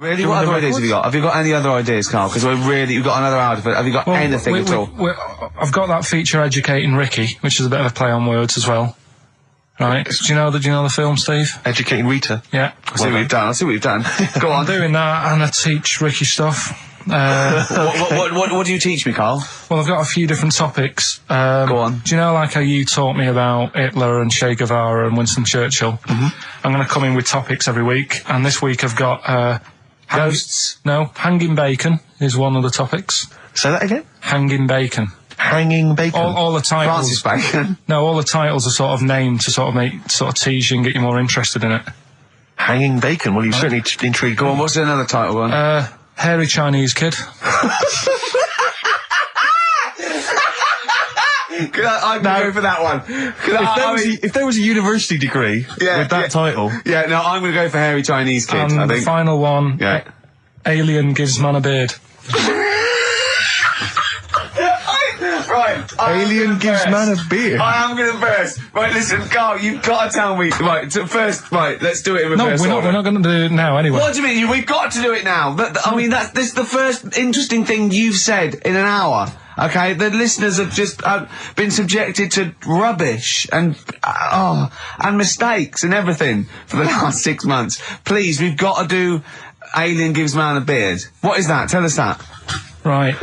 Really? What other ideas have you got? Have you got any other ideas, Carl? Because we've got another hour, but have you got anything at all? I've got that feature Educating Ricky, which is a bit of a play on words as well. Right? Do you know the film, Steve? Educating Rita? Yeah. I see what you've done. Go on. I'm doing that, and I teach Ricky stuff. What do you teach me, Carl? Well, I've got a few different topics. Go on. Do you know, like how you taught me about Hitler and Che Guevara and Winston Churchill? Mm-hmm. I'm going to come in with topics every week, and this week I've got ghosts. Hanging bacon is one of the topics. Say that again. Hanging bacon. Hanging bacon. All the titles. Francis Bacon. No, all the titles are sort of named to sort of tease you and get you more interested in it. Hanging bacon. Well, you've certainly intrigued. Go on. What's another title one? Hairy Chinese kid. I'm going to go for that one. If there was a university degree with that title... Yeah, no, I'm going to go for Hairy Chinese Kid, and I think. The final one, Alien gives man a beard. Right. Alien gives man a beard. I am going to burst. Right, listen, Carl, you've got to tell me. Right, first, let's do it in reverse order. We're not going to do it now anyway. What do you mean? We've got to do it now. I mean, this is the first interesting thing you've said in an hour. Okay, the listeners have just been subjected to rubbish and mistakes and everything for the last 6 months. Please, we've got to do Alien Gives Man a Beard. What is that? Tell us that. Right.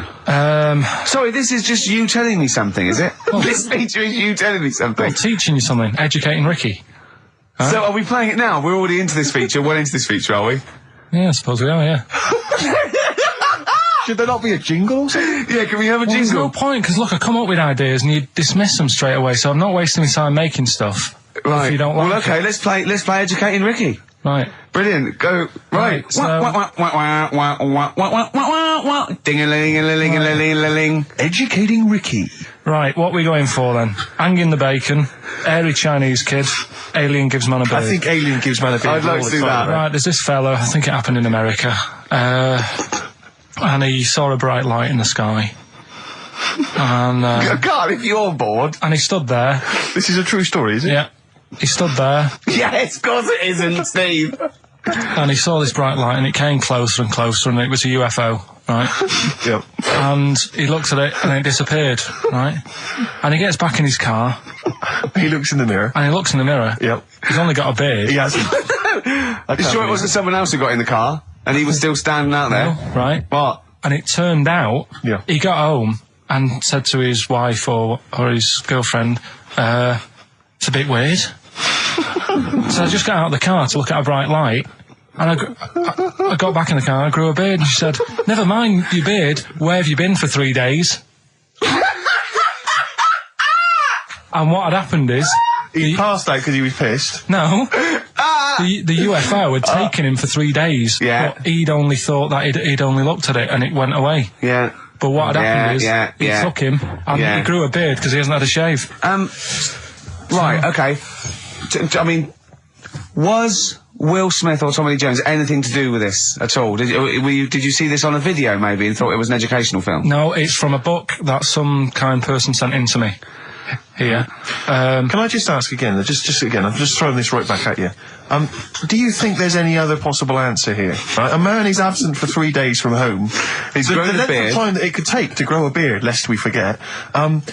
Sorry, this is just you telling me something, is it? This feature is you telling me something. Well, teaching you something. Educating Ricky. Huh? So are we playing it now? We're already into this feature. Well into this feature, are we? Yeah, I suppose we are, yeah. Should there not be a jingle or something? Yeah, can we have a jingle? There's no point, because look, I come up with ideas and you dismiss them straight away, so I'm not wasting my time making stuff. Right. If you don't like well, okay, let's play Educating Ricky. Right. Brilliant. Go. Right. So ding-a-ling-a-ling-a-ling. Educating Ricky. Right, what are we going for then? Hanging the bacon, Hairy Chinese Kid, Alien Gives Man a Beard. I think Alien Gives Man a Beard. I'd like to do that. Right, there's this fella, I think it happened in America, and he saw a bright light in the sky. And God, if you're bored. And he stood there. This is a true story, is it? Yeah. He stood there. Yes, of course it isn't, Steve. And he saw this bright light, and it came closer and closer, and it was a UFO, right? Yep. And he looked at it, and it disappeared, right? And he gets back in his car. He looks in the mirror. And he looks in the mirror. Yep. He's only got a beard. He hasn't. You sure it wasn't someone else who got in the car, and he was still standing out there? No, right. What? And it turned out, he got home and said to his wife or his girlfriend, it's a bit weird. So I just got out of the car to look at a bright light, and I got back in the car, I grew a beard, and she said, never mind your beard, where have you been for 3 days? And what had happened is... He passed out because he was pissed? No. The UFO had taken him for 3 days. Yeah. But he'd only thought that he'd only looked at it and it went away. Yeah. But what had happened is he took him and he grew a beard because he hasn't had a shave. Right, okay. I mean, was Will Smith or Tommy Lee Jones anything to do with this at all? Did you see this on a video maybe and thought it was an educational film? No, it's from a book that some kind person sent in to me. Here. Can I just ask again, just again, I'm just throwing this right back at you. Do you think there's any other possible answer here? Right? A man is absent for 3 days from home. He's grown a beard. The length of time that it could take to grow a beard, lest we forget.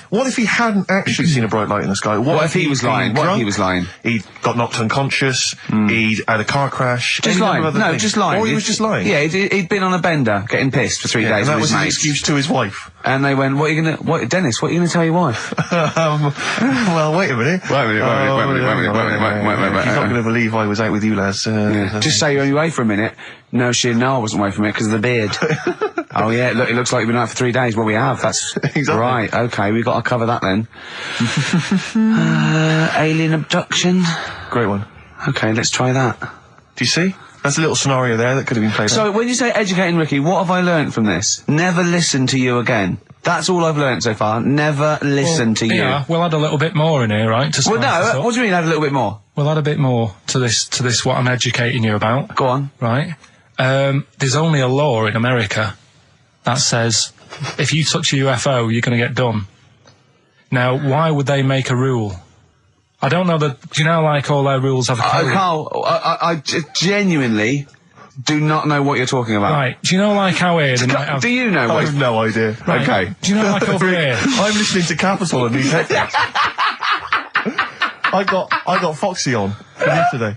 What if he hadn't actually seen a bright light in the sky? What if he was lying? What if he was lying? He got knocked unconscious. He'd had a car crash. Just lying. No, just lying. Or he was just lying. Yeah, he'd been on a bender, getting pissed for 3 days. And that with was his his mates. excuse to his wife. And they went, Dennis, what are you going to tell your wife? Well, wait a minute. Wait a minute. You're not going to believe I was out with you, lads. Just say you're only away for a minute. No, I wasn't away from it because of the beard. Oh, yeah, look, it looks like you've been out for 3 days. Well, we have. That's exactly right. Okay, we've got to cover that then. Alien abduction. Great one. Okay, let's try that. Do you see? That's a little scenario there that could have been played out. So, when you say Educating Ricky, what have I learnt from this? Never listen to you again. That's all I've learnt so far. Never listen to you. Yeah, we'll add a little bit more in here, right? Well, no, what do you mean add a little bit more? We'll add a bit more to this what I'm educating you about. Go on. Right? There's only a law in America that says if you touch a UFO, you're going to get done. Now, why would they make a rule? I don't know that... Do you know, like, all their rules have a code? Carl, I genuinely do not know what you're talking about. Right. Do you know like how here they might have... Do you know I what... have no idea. Right. Okay. Do you know like over here? I'm listening to Capital and these headphones. I got Foxy on from yesterday.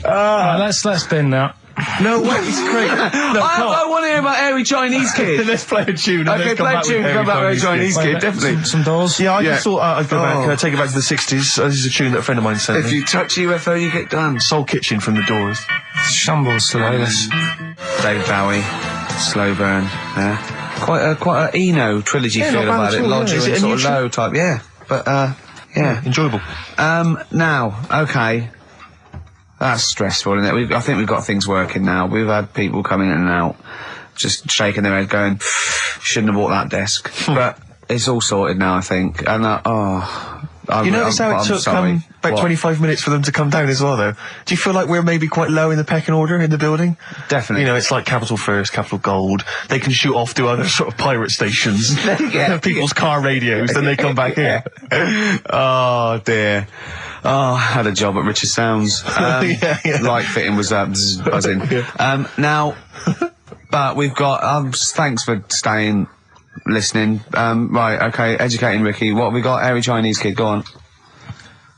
Right, let's bin that. No way, it's great. No, I want to hear about Airy Chinese Kid. Let's play a tune. And Okay, then come play a back tune, with come back with Chinese Kid, Wait, definitely. Some doors. Yeah, I Yeah. just thought I'd go back, Oh. take it back to the 60s. This is a tune that a friend of mine sent If me. you touch UFO, you get done. Soul Kitchen from the Doors. Shambles today, this. David Bowie, Slow Burn, yeah. Quite a Eno trilogy Yeah, feel not bad about at it. all, yeah. Lodger Is it and a sort new of tune? low type, yeah. But, yeah. Enjoyable. Now, okay. That's stressful, isn't it? I think we've got things working now. We've had people come in and out, just shaking their head going, shouldn't have bought that desk. But it's all sorted now, I think. And, You notice how it took sorry. about What? 25 minutes for them to come down as well, though? Do you feel like we're maybe quite low in the pecking order in the building? Definitely. You know, it's like Capital First, Capital Gold. They can shoot off to other sort of pirate stations. Yeah. People's car radios, then they come back here. Oh dear. Oh, I had a job at Richard Sounds. Yeah. Light fitting was buzzing. Now, but we've got. Thanks for staying, listening. Right, okay. Educating Ricky. What have we got? Airy Chinese Kid. Go on.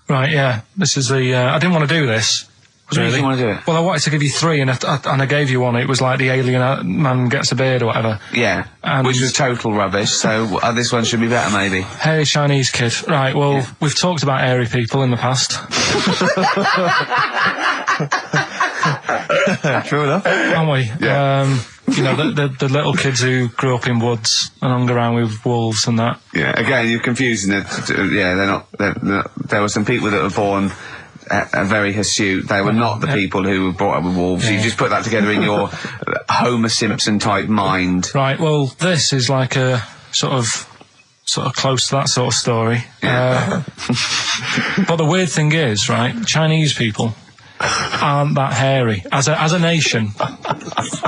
Right, yeah. This is the... I didn't want to do this. What do you want to do it? Well, I wanted to give you three, and I gave you one. It was like the alien man gets a beard or whatever. Yeah. And- Which was total rubbish. So this one should be better, maybe. Hairy Chinese kid. Right, well, we've talked about hairy people in the past. True enough. Haven't we? Yeah. You know, the little kids who grew up in woods and hung around with wolves and that. Yeah. Again, you're confusing it. Yeah, they're not. There were some people that were born. Very hirsute. They were not the people who were brought up with wolves. You just put that together in your Homer Simpson type mind. Right, well, this is like a sort of close to that sort of story. Yeah. But the weird thing is, right, Chinese people aren't that hairy as a nation.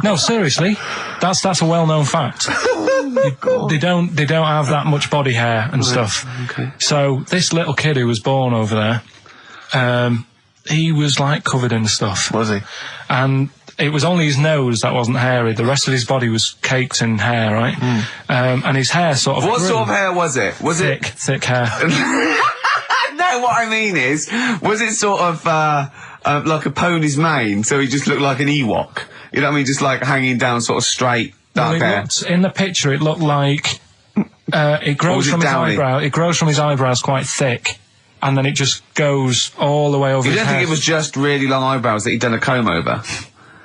No, seriously, that's a well-known fact. They don't have that much body hair and stuff. Okay. So this little kid who was born over there, he was like covered in stuff. Was he? And it was only his nose that wasn't hairy. The rest of his body was caked in hair, right? And his hair sort of What grew. sort of hair was it? Was Thick hair. No, what I mean is, was it sort of like a pony's mane? So he just looked like an Ewok. You know what I mean? Just like hanging down, sort of straight, dark Well, hair. in the picture, it looked like it grows was it from his downy? eyebrow. It grows from his eyebrows quite thick, and then it just goes all the way over You his don't head. think it was just really long eyebrows that he'd done a comb over?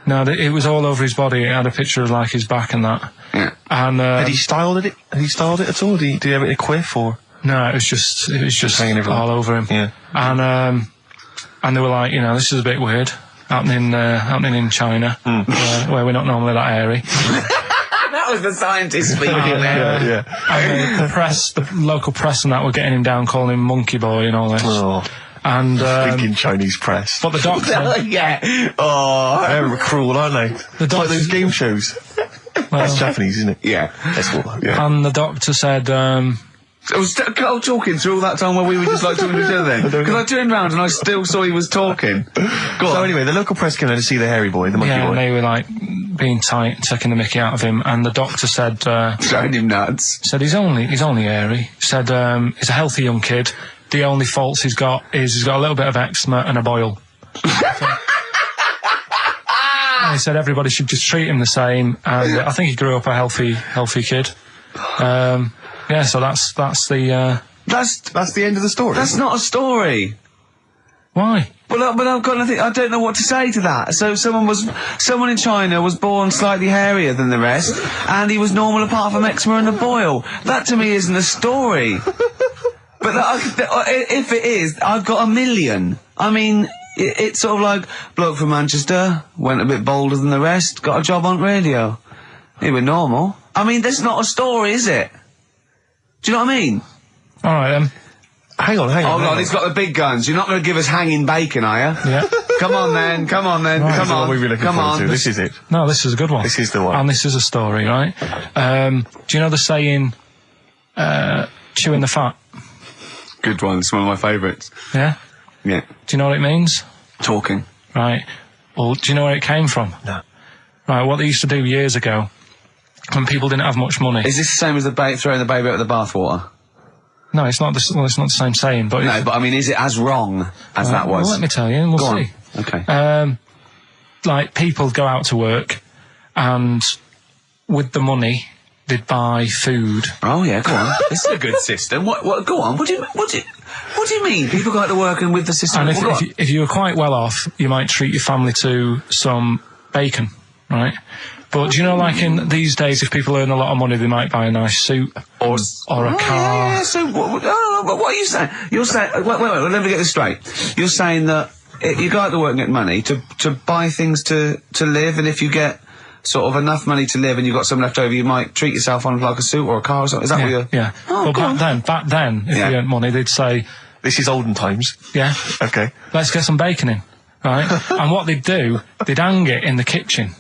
No, it was all over his body. It had a picture of like his back and that. Yeah. And Had he styled it? Had he styled it at all? Did he have it in a quiff or? no, it was just hanging everywhere. all over him. Yeah. And they were like, you know, this is a bit weird, happening in China, where we're not normally that hairy. That was the scientist speaking there. Yeah. And the local press and that were getting him down, calling him Monkey Boy and all this. Oh, And thinking Chinese press. but the doctor, Yeah. Oh. They're cruel, aren't they? The It's like doctor- those game shows. That's Japanese, isn't it? Yeah. That's what. Yeah. and the doctor said, I was talking through all that time while we were just like talking to each other then. Because I turned round and I still saw he was talking. Go So on. anyway, the local press came in to see the hairy boy, the monkey yeah, boy. and they were like being tight, taking the mickey out of him, and the doctor said Showing him nuts. he's only hairy. Said he's a healthy young kid. The only faults he's got is he's got a little bit of eczema and a boil. And he said everybody should just treat him the same, and I think he grew up a healthy kid. Yeah, so that's the That's the end of the story. That's not a story. why. But I've got nothing. I don't know what to say to that. So someone in China was born slightly hairier than the rest, and he was normal apart from eczema and a boil. That to me isn't a story. But if it is, I've got a million. I mean, it's sort of like bloke from Manchester went a bit bolder than the rest, got a job on radio. He was normal. I mean, that's not a story, is it? Do you know what I mean? All right then. Hang on. Oh God, he's got the big guns. You're not going to give us hanging bacon, are you? Yeah. Come on then. Come on. This is Come what on. we've been looking Come forward on. to. This is it. No, this is a good one. This is the one. And this is a story, right? Do you know the saying, chewing the fat? Good one. It's one of my favourites. Yeah? Yeah. Do you know what it means? Talking. Right. Well, do you know where it came from? No. right, what they used to do years ago, when people didn't have much money. Is this the same as throwing the baby out of the bathwater? No, it's not. It's not the same saying. But no, but I mean, is it as wrong as that was? Well, let me tell you, and we'll Go see. On. Okay. Like, people go out to work, and with the money, they'd buy food. Oh yeah, go on. This is a good system. What? Go on. What do you mean? People go out to work and with the system. And if you were quite well off, you might treat your family to some bacon, right? But do you know, like in these days, if people earn a lot of money, they might buy a nice suit or a car. Yeah. So what are you saying? You're saying wait. Let me get this straight. You're saying that you go out to work and get money to buy things to live, and if you get sort of enough money to live and you've got some left over, you might treat yourself on like a suit or a car or something. Is that what you're... Yeah. Oh, well, back then, if you earned money, they'd say... This is olden times. Yeah. Okay. Let's get some bacon in, right? And what they'd do, they'd hang it in the kitchen.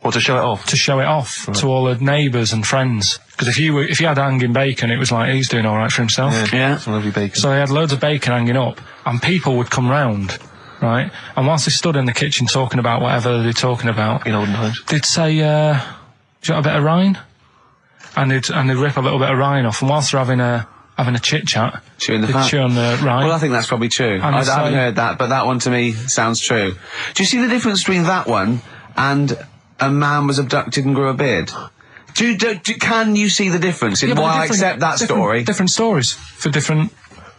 Or to show it off? To show it off to all the neighbours and friends. Because if you had hanging bacon, it was like, he's doing all right for himself. Yeah. Some lovely bacon. So they had loads of bacon hanging up, and people would come round, right? And whilst they stood in the kitchen talking about whatever they're talking about... In olden times. They'd say, do you want a bit of rind? And they'd rip a little bit of rind off, and whilst they're having a chit-chat, chewing the they'd fat. chew on the rind. Well, I think that's probably true. I haven't heard that, but that one to me sounds true. Do you see the difference between that one and a man was abducted and grew a beard? Can you see the difference in why I accept that story? Different stories for different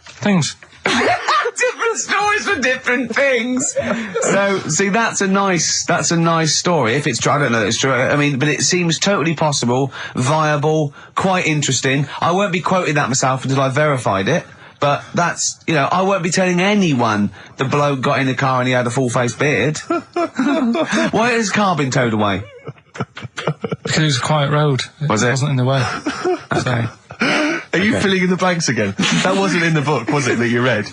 things. Different stories for different things. So, see, that's a nice story. If it's true, I don't know if it's true. I mean, but it seems totally possible, viable, quite interesting. I won't be quoting that myself until I verified it. But that's, I won't be telling anyone the bloke got in the car and he had a full-face beard. Why has his car been towed away? Because it was a quiet road. It wasn't in the way. So. Are you filling in the blanks again? That wasn't in the book, was it, that you read?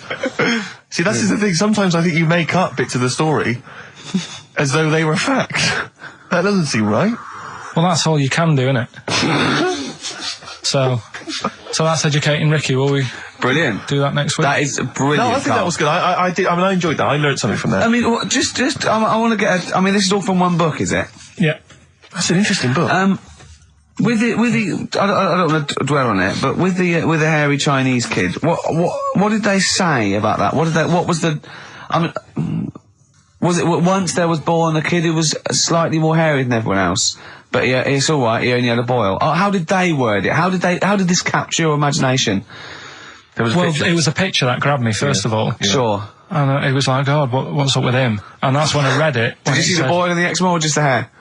See, that's the thing. Sometimes I think you make up bits of the story as though they were fact. That doesn't seem right. Well, that's all you can do, innit? So that's educating Ricky. Will we Brilliant. do that next week? That is brilliant. No, I think that was good. I did. I mean, I enjoyed that. I learned something from that. I mean, I want to get this is all from one book, is it? Yeah. That's an interesting book. With the I don't want to dwell on it, but with the hairy Chinese kid, what did they say about that? What was the, was it once there was born a kid who was slightly more hairy than everyone else, but yeah, it's all right, he only had a boil. How did they word it? How did this capture your imagination? It was a picture that grabbed me first of all. Yeah. Sure. And it was like, God, what's up with him? And that's when I read it. Did you see the boil in the eczema or just the hair?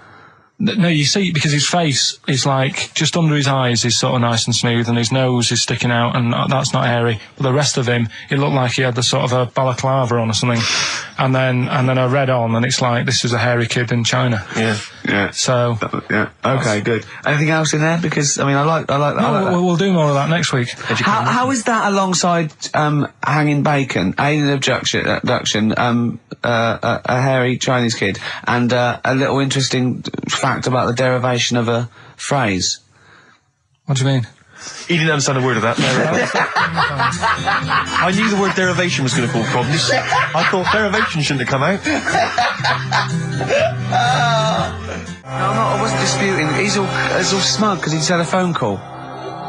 No, you see, because his face is like, just under his eyes is sort of nice and smooth, and his nose is sticking out, and that's not hairy. But the rest of him, it looked like he had the sort of a balaclava on or something. And then I read on, and it's like, this is a hairy kid in China. Yeah. Yeah. So. Yeah. Okay, good. Anything else in there? Because, I like that. No, we'll do more of that next week. How is that alongside, hanging bacon, alien abduction, a hairy Chinese kid, and, a little interesting fact about the derivation of a phrase? What do you mean? He didn't understand a word of that. I knew the word derivation was going to cause problems. I thought derivation shouldn't have come out. I wasn't disputing. He's all smug because he just had a phone call.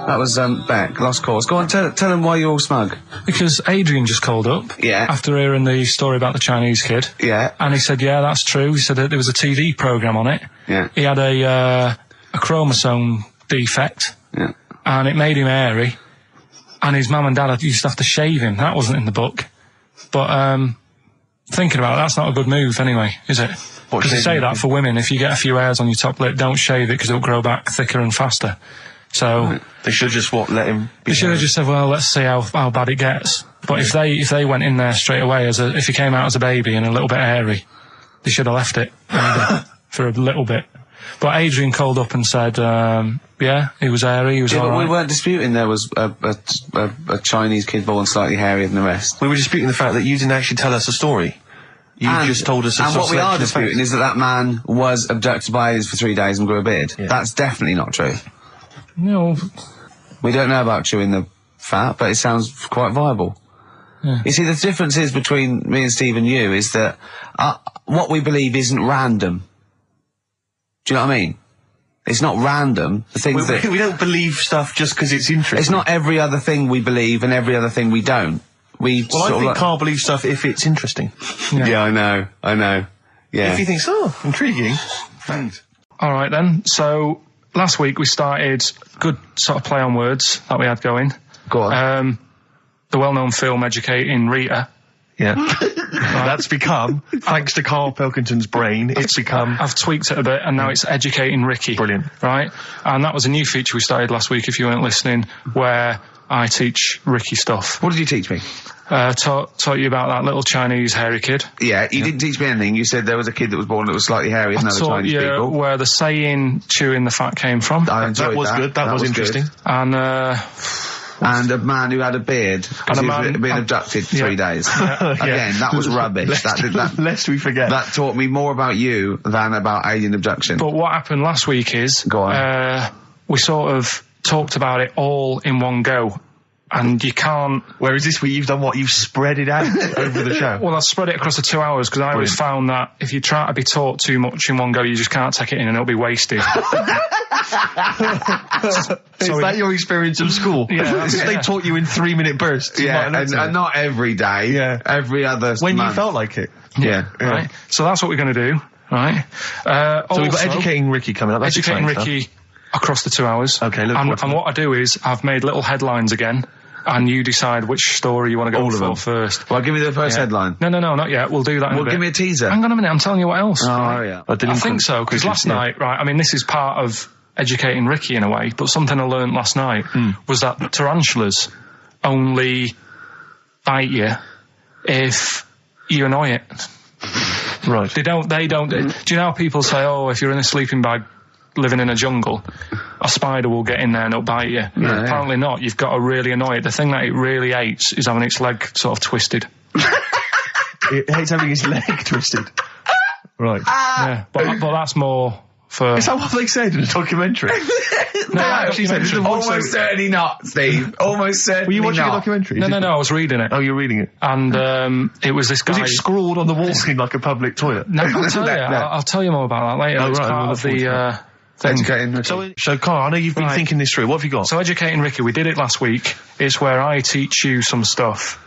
That was Beck, lost cause. Go on, tell him why you're all smug. Because Adrian just called up. Yeah. After hearing the story about the Chinese kid. Yeah. And he said, yeah, that's true. He said that there was a TV programme on it. Yeah. He had a chromosome defect. Yeah. And it made him hairy. And his mum and dad used to have to shave him. That wasn't in the book. But thinking about it, that's not a good move anyway, is it? Because they say that for women, if you get a few hairs on your top lip, don't shave it because it'll grow back thicker and faster. So they should just let him. They should have just said, well, let's see how bad it gets. But if they went in there straight away if he came out as a baby and a little bit hairy, they should have left it for a little bit. But Adrian called up and said, yeah, he was hairy, he was all right. We weren't disputing there was a Chinese kid born slightly hairier than the rest. We were disputing the fact that you didn't actually tell us a story. You just told us a And what we are disputing is that man was abducted by aliens for 3 days and grew a beard. Yeah. That's definitely not true. No. We don't know about chewing the fat, but it sounds quite viable. Yeah. You see, the difference is between me and Steve and you is that what we believe isn't random. Do you know what I mean? It's not random. The things that... We don't believe stuff just because it's interesting. It's not every other thing we believe and every other thing we don't. I think Karl believes stuff if it's interesting. Yeah, I know. Yeah. If he thinks, intriguing. Thanks. All right, then. So, last week we started good sort of play on words that we had going. Go on. The well-known film Educating Rita. Yeah. That's become, thanks to Karl Pilkington's brain, it's become... I've tweaked it a bit, and now it's Educating Ricky. Brilliant. Right? And that was a new feature we started last week, if you weren't listening, where I teach Ricky stuff. What did you teach me? Taught you about that little Chinese hairy kid. Yeah, you didn't teach me anything. You said there was a kid that was born that was slightly hairy, isn't there, Chinese people? Where the saying chewing the fat came from. I enjoyed that. Was good. That was interesting. Good. And a man who had a beard because he was being abducted for 3 days. Again, that was rubbish. Lest we forget. That taught me more about you than about alien abduction. But what happened last week is... Go on. We sort of talked about it all in one go. And you can't... Whereas this week you've done what? You've spread it out over the show. Well, I've spread it across the 2 hours because I always found that if you try to be taught too much in one go, you just can't take it in and it'll be wasted. Is that your experience of school? Yeah. They taught you in 3-minute bursts. Yeah, and not every day. Yeah. Every other When month. you felt like it. Yeah. Right? So that's what we're going to do, right? So we've got Educating Ricky coming up. That's Educating exciting Ricky across the 2 hours. Okay, look forward to And that. what I do is I've made little headlines again, and you decide which story you want to go for first. Well, give me the first headline. No, not yet. We'll do that in a bit. Give me a teaser. Hang on a minute, I'm telling you what else. Oh, yeah. I think so, because last night, right, I mean, this is part of Educating Ricky in a way, but something I learned last night was that tarantulas only bite you if you annoy it. Right. They don't, do you know how people say, if you're in a sleeping bag living in a jungle, a spider will get in there and it'll bite you? Yeah. Apparently not. You've got to really annoy it. The thing that it really hates is having its leg sort of twisted. It hates having his leg twisted. Right. Yeah, but that's more for... Is that what they said in a documentary? No, actually said Almost certainly not, Steve. Almost certainly not. Were you watching a documentary? No, I was reading it. Oh, you're reading it. And it was this guy... Was it scrawled on the wall in like a public toilet? No, I'll tell you. I'll tell you more about that later. Oh, It's right, part of the thing. Educating Ricky. So, Karl, I know you've been thinking this through. What have you got? So, Educating Ricky, we did it last week. It's where I teach you some stuff,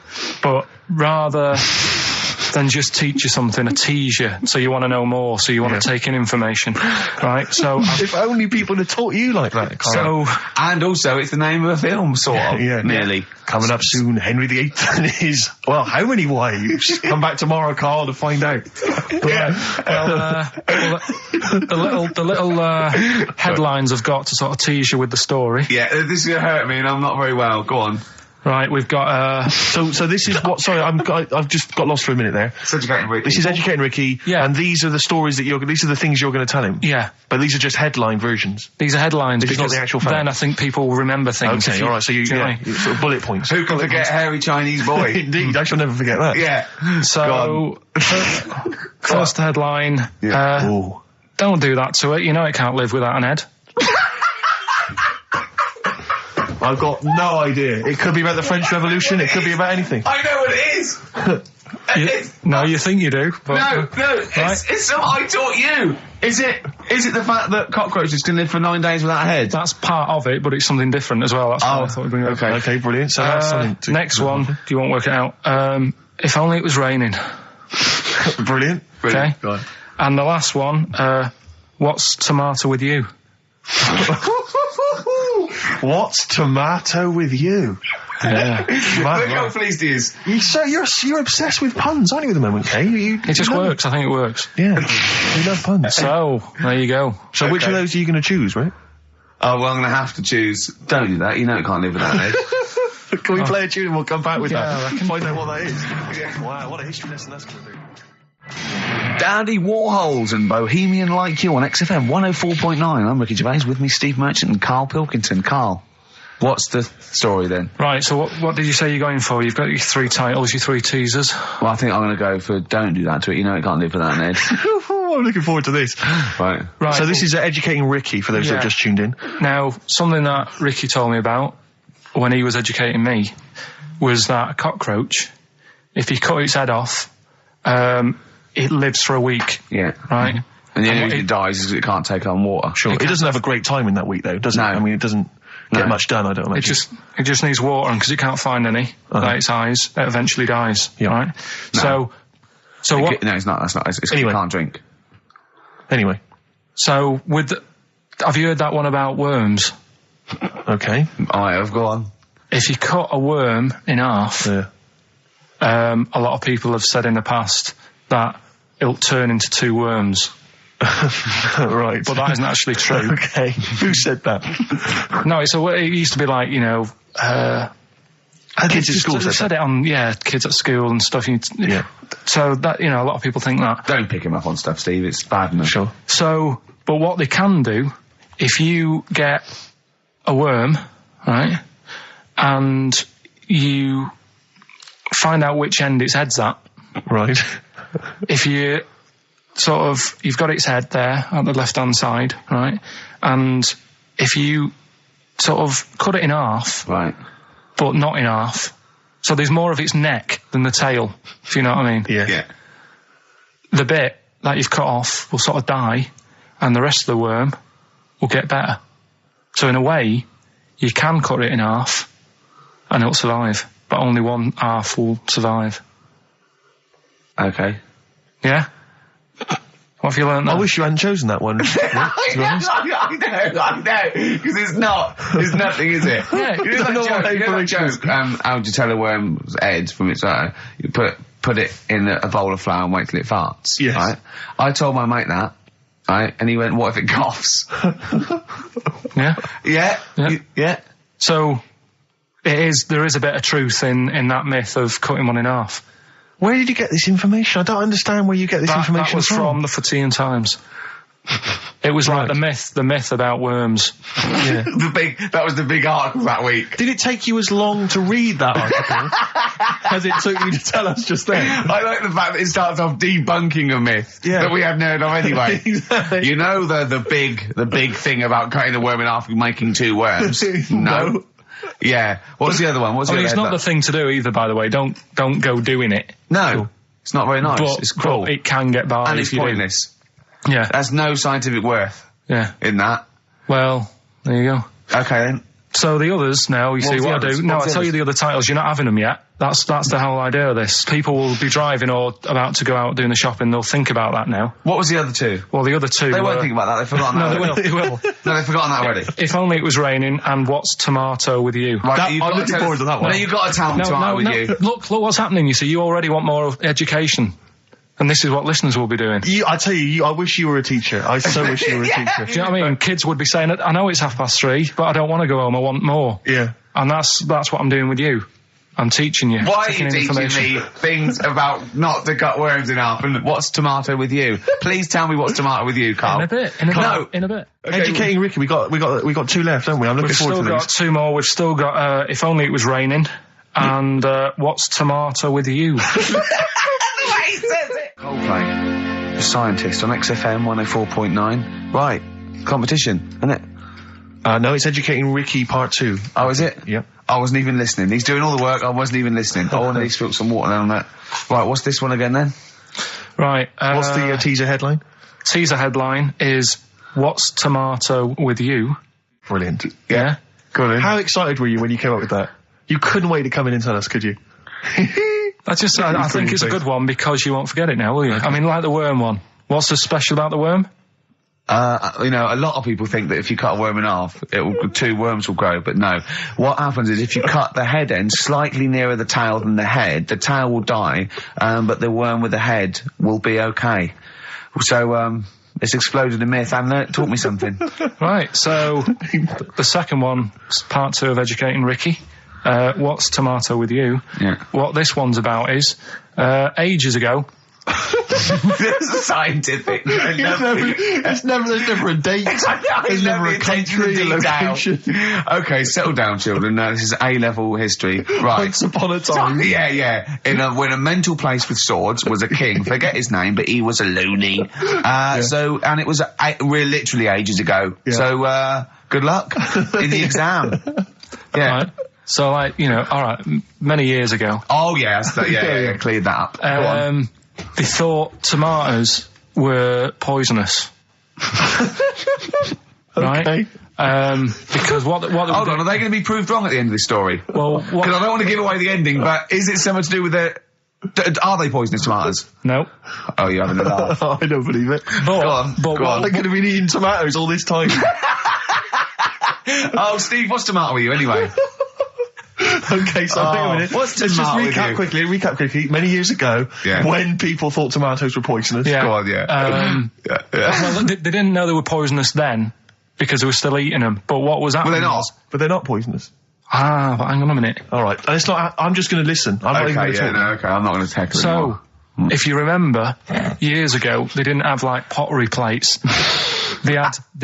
but rather than just teach you something, I tease you, so you want to know more, so you want to take in information, right? So, if only people had taught you like that, Karl. And also, it's the name of a film, sort of. Yeah. Nearly. Coming up soon, Henry VIII and his, well, how many wives? Come back tomorrow, Karl, to find out. The little headlines I've got to sort of tease you with the story. Yeah, this is going to hurt me, and I'm not very well. Go on. Right, we've got So this is what? Sorry, I've just got lost for a minute there. It's Educating Ricky. This is Educating Ricky, and these are the stories that these are the things you're going to tell him. Yeah, but these are just headline versions. These are headlines because not the actual fact. Then I think people will remember things. Okay, all right. So you sort of bullet points. Who can forget hairy Chinese boy? Indeed, I shall never forget that. Yeah. So first headline. Don't do that to it. You know it can't live without an head. I've got no idea. It could be about the French Revolution. It could be about anything. I know what it is. No, you think you do. But, no. It's something I taught you. Is it the fact that cockroaches can live for 9 days without a head? That's part of it, but it's something different as well. That's what I thought we'd bring up. Okay, brilliant. So that's something next one. Do you won't work it out? If only it was raining. Brilliant. Okay. Go on. And the last one. What's tomato with you? What's tomato with you? Yeah. Look how pleased he is. You're obsessed with puns, aren't you, at the moment, Kay? It just works. I think it works. Yeah. You love puns. So, there you go. So which of those are you going to choose, right? Oh, well, I'm going to have to choose. Don't do that. You know it can't live without an head. Can we play a tune and we'll come back with that? I can find out what that is. Yeah. Wow, what a history lesson that's going to do. Dandy Warhols and Bohemian Like You on XFM 104.9. I'm Ricky Gervais, with me Steve Merchant and Karl Pilkington. Karl, what's the story then? Right, so what did you say you're going for? You've got your 3 titles, your 3 teasers. Well, I think I'm going to go for Don't Do That to It. You know it can't live without an head. I'm looking forward to this. Right. So this is Educating Ricky, for those who have just tuned in. Now, something that Ricky told me about when he was educating me was that a cockroach, if you cut its head off, it lives for a week. Yeah. Right? And the only reason it dies is because it can't take on water. Sure. It doesn't have a great time in that week, though, does it? No. I mean, it doesn't get much done, I don't imagine. It just needs water, and because it can't find any by its eyes, it eventually dies. Yeah. Right? No. So what? No, it's not. That's not. It's Anyway. you can't drink. Anyway. So have you heard that one about worms? Okay. I have. Go on. If you cut a worm in half, Yeah. a lot of people have said in the past that it'll turn into two worms. Right. But that isn't actually true. Okay. Who said that? No, it used to be like, Kids at school they said it on, kids at school and stuff. Yeah. So that, a lot of people think that. Don't pick him up on stuff, Steve. It's bad enough. Sure. So, but what they can do, if you get a worm, right, and you find out which end its head's at, Right. if you you've got its head there at the left-hand side, right, and if you sort of cut it in half, Right. but not in half, so there's more of its neck than the tail, if you know what I mean. Yeah. Yeah. The bit that you've cut off will sort of die, and the rest of the worm will get better. So in a way, you can cut it in half, and it'll survive, but only one half will survive. Okay. Yeah? What have you learned there? I wish you hadn't chosen that one. I know, because it's not. There's nothing, is it? Yeah. You know that joke, how would you tell a worm's head from its eye? You put it in a bowl of flour and wait till it farts. Yes. Right? I told my mate that, right? And he went, what if it coughs? Yeah? Yeah? Yeah. Yeah. So, there is a bit of truth in that myth of cutting one in half. Where did you get this information? I don't understand where you get this That information was from the Fortean Times. It was like the myth about worms. Yeah. That was the big article that week. Did it take you as long to read that article as it took you to tell us just then? I like the fact that it starts off debunking a myth that we hadn't heard of anyway. Exactly. You know the big thing about cutting a worm in half and making two worms? No. Yeah. What's the other one? What's the other It's not headline? the thing to do either, by the way. Don't go doing it. No. It's not very nice. It's cruel. But it can get by And if it's you do. pointless. Yeah. There's no scientific worth Yeah. in that. Well, there you go. Okay then. So the others now, you see What's the what I others? do. No, What's I the tell you others? the other titles. You're not having them yet. That's the whole idea of this. People will be driving or about to go out doing the shopping. They'll think about that now. What was the other two? Well, the other two. They won't think about that. They've forgotten No, that they will. already. They will. No, they've forgotten that already. If only it was raining. And what's tomato with you? Right, you've I'm got to looking tell forward us- to that one. No, you've got to tell them tomorrow with you. Look what's happening. You see, you already want more of education, and this is what listeners will be doing. I tell you, I wish you were a teacher. I so wish you were a teacher. Do you know what I mean? Kids would be saying, I know it's 3:30, but I don't want to go home, I want more. Yeah. And that's what I'm doing with you. I'm teaching you. Why are taking you in teaching information. me things about not to cut worms in half and what's tomato with you? Please tell me what's tomato with you, Carl. In a bit. In a bit. Okay, Educating Ricky, we got two left, haven't we? I'm looking We've forward still to got these. two more. We've still got, if only it was raining, and what's tomato with you? Coldplay, the scientist on XFM 104.9. Right, competition, isn't it? No, it's Educating Ricky Part 2. Oh, is it? Yep. I wasn't even listening. He's doing all the work, I wasn't even listening. Oh, and he spilled some water down on that. Right, what's this one again then? Right. What's the teaser headline? Teaser headline is, what's tomato with you? Brilliant. Yeah? Go on. How excited were you when you came up with that? You couldn't wait to come in and tell us, could you? I think it's a good one because you won't forget it now, will you? I mean, like the worm one. What's so special about the worm? A lot of people think that if you cut a worm in half, two worms will grow, but no. What happens is if you cut the head end slightly nearer the tail than the tail will die, but the worm with the head will be okay. So, it's exploded a myth and taught me something. Right, so the second one, part 2 of Educating Ricky. What's tomato with you? Yeah. What this one's about is, ages ago, It's scientific. There's never a date. There's never a country, a location. Okay, settle down, children. This is A-level history. Right. Once upon a time. Yeah. When a mental place with swords was a king. Forget his name, but he was a loony. So, and it was literally ages ago. Yeah. So, good luck in the exam. Yeah. right? So, alright, many years ago, Oh, yeah. So, yeah, cleared that up. Go on. they thought tomatoes were poisonous. Right? Okay. Because what Hold on, are they going to be proved wrong at the end of this story? Well, Because I don't want to give away the ending, but is it something to do with are they poisonous tomatoes? No. Oh, you're having a laugh. I don't believe it. Go on. They could have been eating tomatoes all this time. Oh, Steve, what's tomato with you anyway? Okay, so hang on a minute. What's Let's just tomato with you? recap quickly. Many years ago, Yeah. when people thought tomatoes were poisonous. Yeah. Go on, yeah. Well, they didn't know they were poisonous then because they were still eating them. But what was happening? Well, they're not. was- But they're not poisonous. but hang on a minute. All right. And it's not. I'm just going to listen. I'm not even going Okay, to yeah, talk. no, okay, I'm not going to tackle it So, anymore. if you remember, years ago they didn't have like pottery plates. they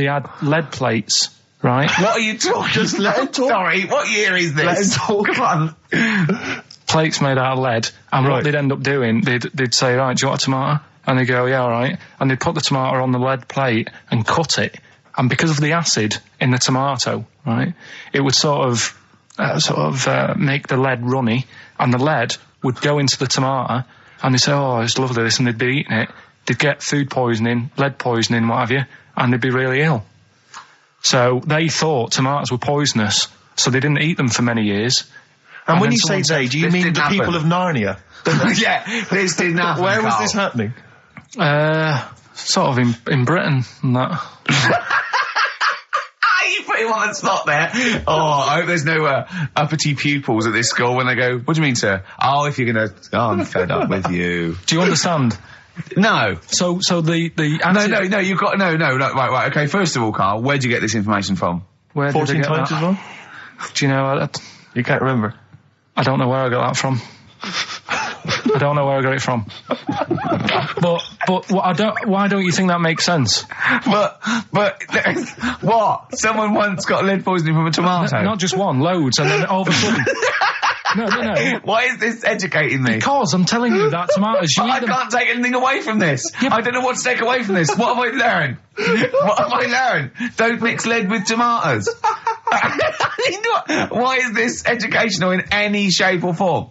had lead plates, right? What are you talking? Just let him talk. Sorry, what year is this? Let him talk. Come on. Plates made out of lead, and Right. what they'd end up doing, they'd say, right, do you want a tomato? And they go, yeah, all right. And they'd put the tomato on the lead plate and cut it. And because of the acid in the tomato, right, it would sort of make the lead runny, and the lead would go into the tomato, and they'd say, oh, it's lovely this, and they'd be eating it. They'd get food poisoning, lead poisoning, what have you, and they'd be really ill. So they thought tomatoes were poisonous, so they didn't eat them for many years. And when then you say someone they, said, do you this mean didn't the people happen. of Narnia? Yeah, this didn't happen. Where was Carl. this happening? Sort of in Britain and that. You put him on the spot there. Oh, I hope there's no uppity pupils at this school when they go, what do you mean, sir? Oh, if you're going to... Oh, I'm fed up with you. Do you understand? No. So the acid, No, you've got... No, right, okay, first of all, Carl, where'd you get this information from? Where did I 14 get times that? as well? Do you know? You can't remember. I don't know where I got that from. I don't know where I got it from. But why don't you think that makes sense? But, what? Someone once got lead poisoning from a tomato? Not just one, loads, and then all of a sudden. No. Why is this educating me? Because I'm telling you that tomatoes, you I eat them. can't take anything away from this. I don't know what to take away from this. What have I learned? What have I learned? Don't mix lead with tomatoes. Why is this educational in any shape or form?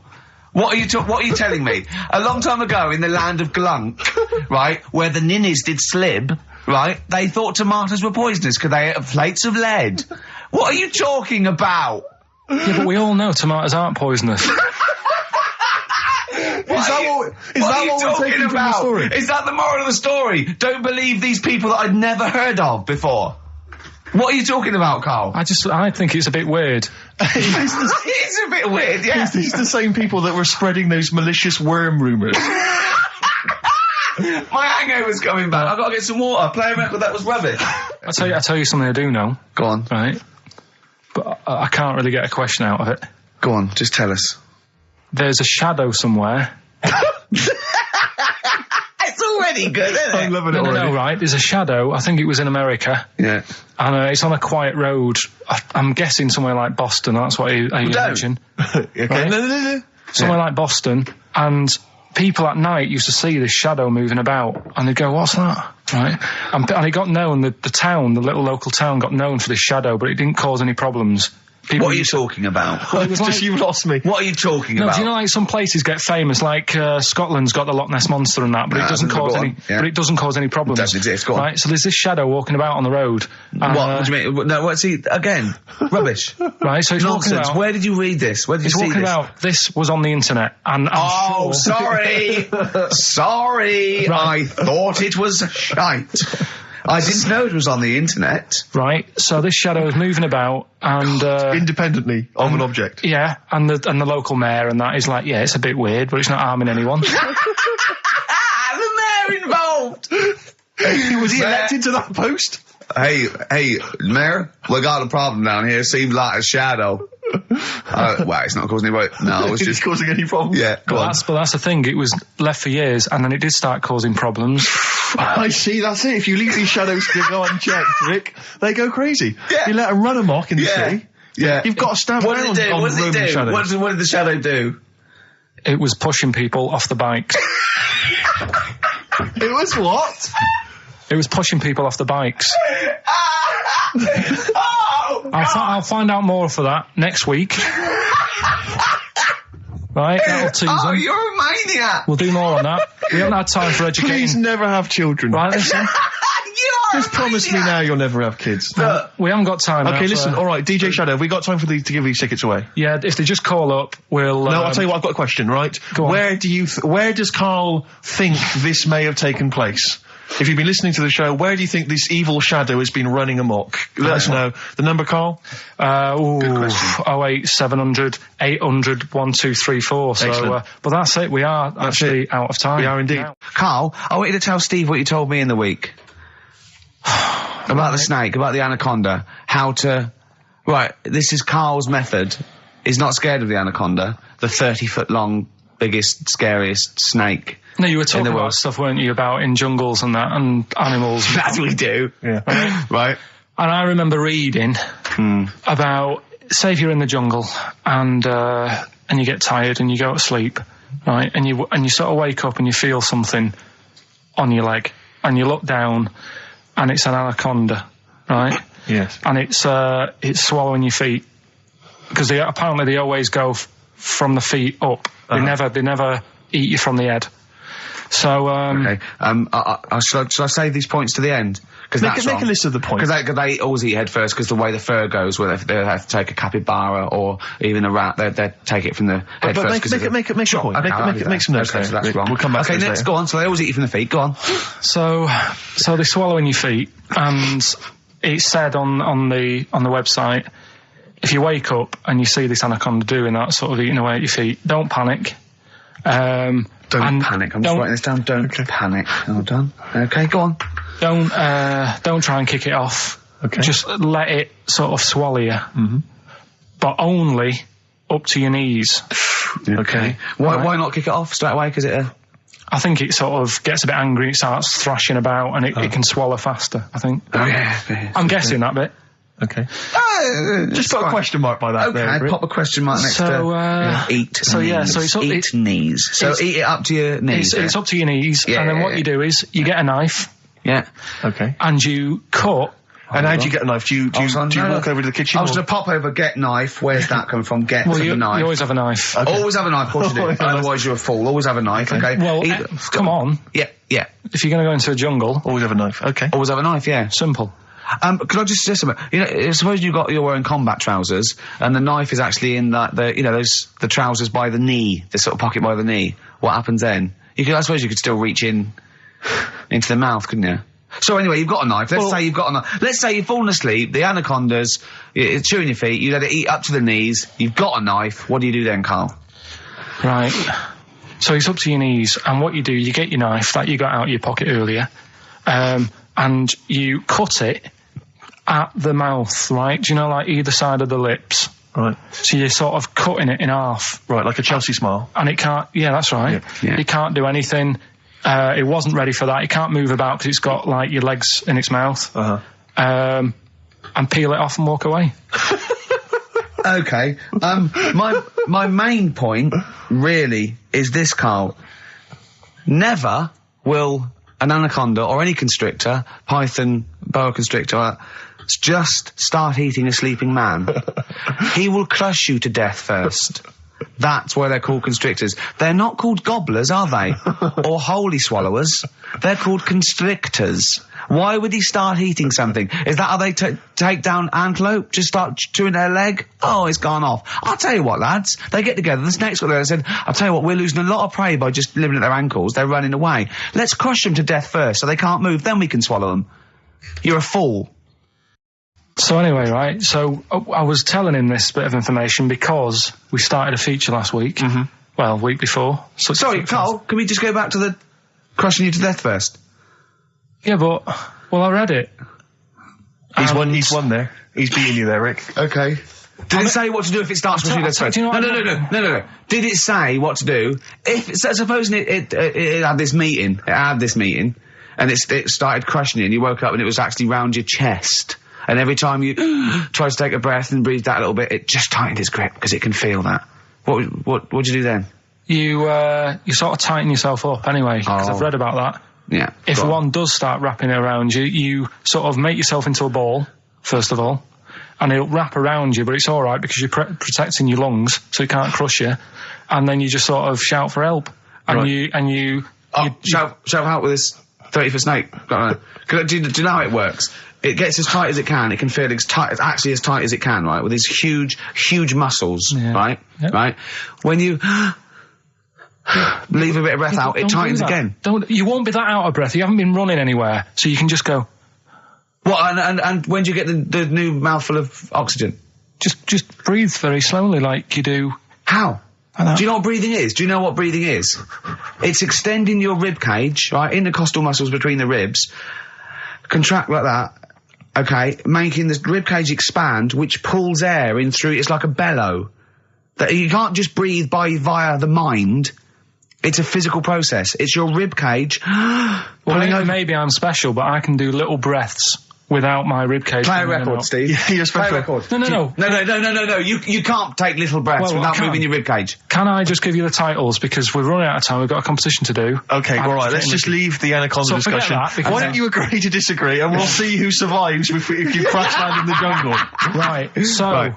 What are you telling me? A long time ago in the land of Glunk, right, where the ninnies did slib, right, they thought tomatoes were poisonous because they ate plates of lead. What are you talking about? Yeah, but we all know tomatoes aren't poisonous. Is that what we're taking from the story? Is that the moral of the story? Don't believe these people that I'd never heard of before. What are you talking about, Carl? I think it's a bit weird. It's a bit weird, yeah. These the same people that were spreading those malicious worm rumours. My hangover's coming back. I've got to get some water. Play a record that was rubbish. I tell you something I do know. Go on. Right? But I can't really get a question out of it. Go on, just tell us. There's a shadow somewhere. It's already good, isn't it? I'm loving it already. No, right. There's a shadow. I think it was in America. Yeah. And it's on a quiet road. I'm guessing somewhere like Boston. That's what you mentioned. Okay. Right. No. Somewhere like Boston. And people at night used to see this shadow moving about. And they'd go, what's that? Right. And it got known, the town, the little local town got known for this shadow, but it didn't cause any problems. People What are you talking about? Well, it was Just like, you lost me. What are you talking no, about? do you know like some places get famous, like Scotland's got the Loch Ness Monster and that, but No, it doesn't go cause on, any. yeah. But it doesn't cause any problems. Doesn't exist, go on. Right, so there's this shadow walking about on the road. What do you mean? No, what's he... Again. Rubbish. Right, so it's walking Nonsense. about. Where did you read this? Where did you It's see walking this? about. This was on the internet, and I'm Oh, sure. sorry. Sorry. Right. I thought it was shite. I didn't know it was on the internet. Right, so this shadow is moving about, and Independently of an object. yeah, and the local mayor and that is like, yeah, it's a bit weird, but it's not harming anyone. The mayor involved. Was he elected to that post? Hey, mayor, we got a problem down here. Seems like a shadow. Well, it's not causing any... No, it's Is just... it causing any problems? Yeah, go on. But that's the thing. It was left for years, and then it did start causing problems. I see, that's it. If you leave these shadows to go unchecked, Rick, they go crazy. Yeah. You let them run amok in the Yeah. city. Yeah. You've got to stand What did around it do? on What did it Roman do? shadows. What did the shadow do? It was pushing people off the bikes. It was what? It was pushing people off the bikes. Oh! I'll find out more for that next week. Right, that'll tease Oh, them. you're a maniac! We'll do more on that. We haven't had time for educating. Please never have children. Right, listen. Just promise me now you'll never have kids. We haven't got time. Okay, now, listen. so- All right, DJ Shadow, have we got time to give these tickets away? Yeah, if they just call up, we'll. No, I'll tell you what. I've got a question. Right? Go on. Where does Karl think this may have taken place? If you've been listening to the show, where do you think this evil shadow has been running amok? Let us know. The number, Karl? 08700 800 1234. So, Excellent. but that's it. We are actually out of time. We are indeed. Now. Carl, I want you to tell Steve what you told me in the week. About the snake, about the anaconda, Right, this is Carl's method. He's not scared of the anaconda, the 30-foot long, biggest, scariest snake. No, you were in talking the about world. stuff, weren't you, about in jungles and that, and animals. That we do. Yeah. Right. And I remember reading about, say if you're in the jungle and you get tired and you go to sleep, right, and you sort of wake up and you feel something on your leg, and you look down and it's an anaconda, right? Yes. And it's swallowing your feet, because apparently they always go from the feet up. They never eat you from the head. So Okay. Should I save these points to the end? Because that's Make a list of the points. Because they always eat head first, because the way the fur goes, where they have to take a capybara or even a rat, they take it from the head But first. make a point. Make some notes. Okay, so that's Rick. wrong. We'll come back okay, to this next, later. go on. So they always eat you from the feet. Go on. So they swallow in your feet, and it's said on the website, if you wake up and you see this anaconda doing that, sort of eating away at your feet, don't panic. Don't panic. I'm just writing this down. Don't panic. Hold on. Okay, go on. Don't try and kick it off. Okay. Just let it sort of swallow you. Mm-hmm. But only up to your knees. Okay. Why not kick it off straight away? Because I think it sort of gets a bit angry, it starts thrashing about, and it can swallow faster, I think. Oh, yeah. I'm guessing that bit. Okay. Just put a question mark by that. Okay, there, Rick. pop a question mark next to eat. So knees. yeah, so it's up, eat knees. So eat it up to your knees. It's up to your knees, and then what you do is you get a knife, Yeah. Okay. and you cut. And how do you get a knife? Do you walk over to the kitchen? I was going to pop over, get knife. Where's that coming from? Get Well, from you the knife. always have a knife. Okay. Always have a knife, of course you do. Otherwise you're a fool. Always have a knife, okay? Well, come on. Yeah. If you're going to go into a jungle, Always have a knife. Okay. Always have a knife, yeah. simple. Could I just suggest something? You know, suppose you're wearing combat trousers, and the knife is actually in the trousers by the knee, the sort of pocket by the knee. What happens then? I suppose you could still reach into the mouth, couldn't you? So anyway, you've got a knife. Let's say you've got a knife. Let's say you've fallen asleep, the anaconda's chewing your feet, you let it eat up to the knees, you've got a knife. What do you do then, Carl? Right. So it's up to your knees, and what you do, you get your knife that you got out of your pocket earlier, and you cut it at the mouth, right? Do you know, like either side of the lips? Right. So you're sort of cutting it in half. Right, like a Chelsea smile. And it can't, yeah, that's right. Yeah. It can't do anything. It wasn't ready for that. It can't move about because it's got, like, your legs in its mouth. Uh-huh. And peel it off and walk away. Okay. My main point really is this, Carl. Never will an anaconda or any constrictor, python, boa constrictor, just start eating a sleeping man. He will crush you to death first. That's why they're called constrictors. They're not called gobblers, are they? Or holy swallowers. They're called constrictors. Why would he start eating something? Is that how they take down antelope? Just start chewing their leg? Oh, it's gone off. I'll tell you what, lads. They get together. The snakes got there and said, I'll tell you what, we're losing a lot of prey by just living at their ankles. They're running away. Let's crush them to death first so they can't move. Then we can swallow them. You're a fool. So anyway, right, so I was telling him this bit of information because we started a feature last week. Mm-hmm. Well, week before. Sorry, Carl, can we just go back to the crushing you to death first? Yeah, but, well, I read it. He's won there. He's beating you there, Rick. Okay. Did it say what to do if it starts crushing you to death first? No. Did it say what to do? Supposing it had this meeting, and it started crushing you, and you woke up and it was actually round your chest. And every time you tried to take a breath and breathe out a little bit, it just tightened its grip because it can feel that. What'd you do then? You sort of tighten yourself up anyway, because I've read about that. Yeah. If one does start wrapping it around you, you sort of make yourself into a ball, first of all, and it'll wrap around you, but it's alright because you're protecting your lungs so it can't crush you, and then you just sort of shout for help. And you Shall I help with this 30-foot snake? Do you know how it works? It gets as tight as it can. It can feel as tight, actually as tight as it can, right? With these huge muscles, right? Yep. Right? When you leave a bit of breath out, it tightens again. You won't be that out of breath. You haven't been running anywhere, so you can just go. What? And when do you get the new mouthful of oxygen? Just breathe very slowly, like you do. How? Do you know what breathing is? Do you know what breathing is? It's extending your rib cage, right, intercostal muscles between the ribs, contract like that, okay, making the rib cage expand, which pulls air in through. It's like a bellow. That you can't just breathe via the mind. It's a physical process. It's your rib cage. Well, maybe I'm special, but I can do little breaths without my ribcage. Play a record, Steve. Yeah, you're Play a record. No. You can't take little breaths without moving your ribcage. Can I just give you the titles, because we're running out of time? We've got a competition to do. Okay, all right. Let's just leave the anaconda discussion. Why don't you agree to disagree, and we'll see who survives if you crash land in the jungle. Right. So,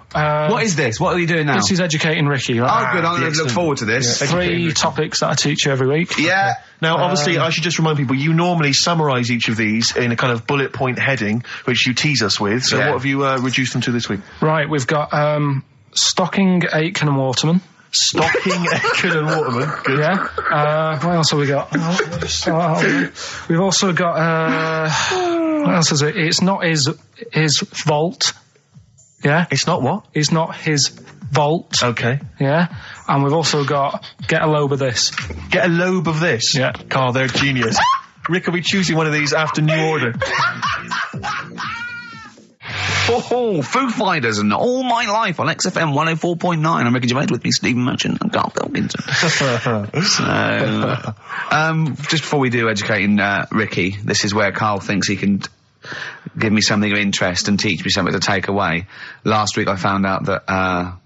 what is this? What are you doing now? This is educating Ricky. Right? Oh, good. I'm going to look forward to this. Yeah, 3 topics that I teach you every week. Yeah. Now, obviously, I should just remind people, you normally summarise each of these in a kind of bullet point heading, which you tease us with. So what have you reduced them to this week? Right, we've got Stocking, Aitken and Waterman. Stocking, Aitken and Waterman. Good. Yeah. What else have we got? We've also got, what else is it? It's not his vault. Yeah? It's not what? It's not his vault. Okay. Yeah? And we've also got Get a Lobe of This. Get a Lobe of This? Yeah. Carl, they're genius. Rick, are we choosing one of these after New Order? Foo Fighters and All My Life on XFM 104.9. I'm Ricky Gervais, with me, Stephen Merchant and Karl Pilkington. So, just before we do educating Ricky, this is where Karl thinks he can give me something of interest and teach me something to take away. Last week I found out that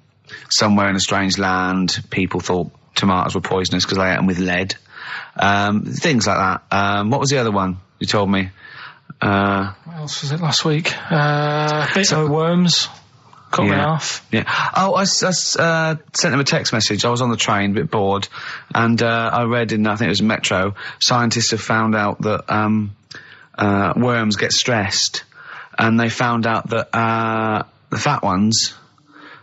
somewhere in a strange land people thought tomatoes were poisonous because they ate them with lead. Things like that. What was the other one you told me? What else was it last week? Worms. Cut me off. Yeah. Oh, I sent him a text message. I was on the train, a bit bored, and I read in, I think it was Metro, scientists have found out that worms get stressed, and they found out that the fat ones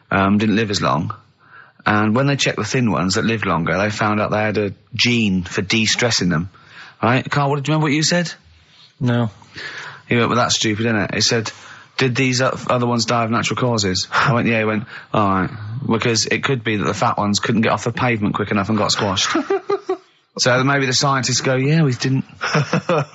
didn't live as long. And when they checked the thin ones that lived longer, they found out they had a gene for de-stressing them. Right? Karl, do you remember what you said? No. He went, well, that's stupid, isn't it? He said, did these other ones die of natural causes? I went, yeah. He went, all right. Because it could be that the fat ones couldn't get off the pavement quick enough and got squashed. So maybe the scientists go, yeah, we didn't.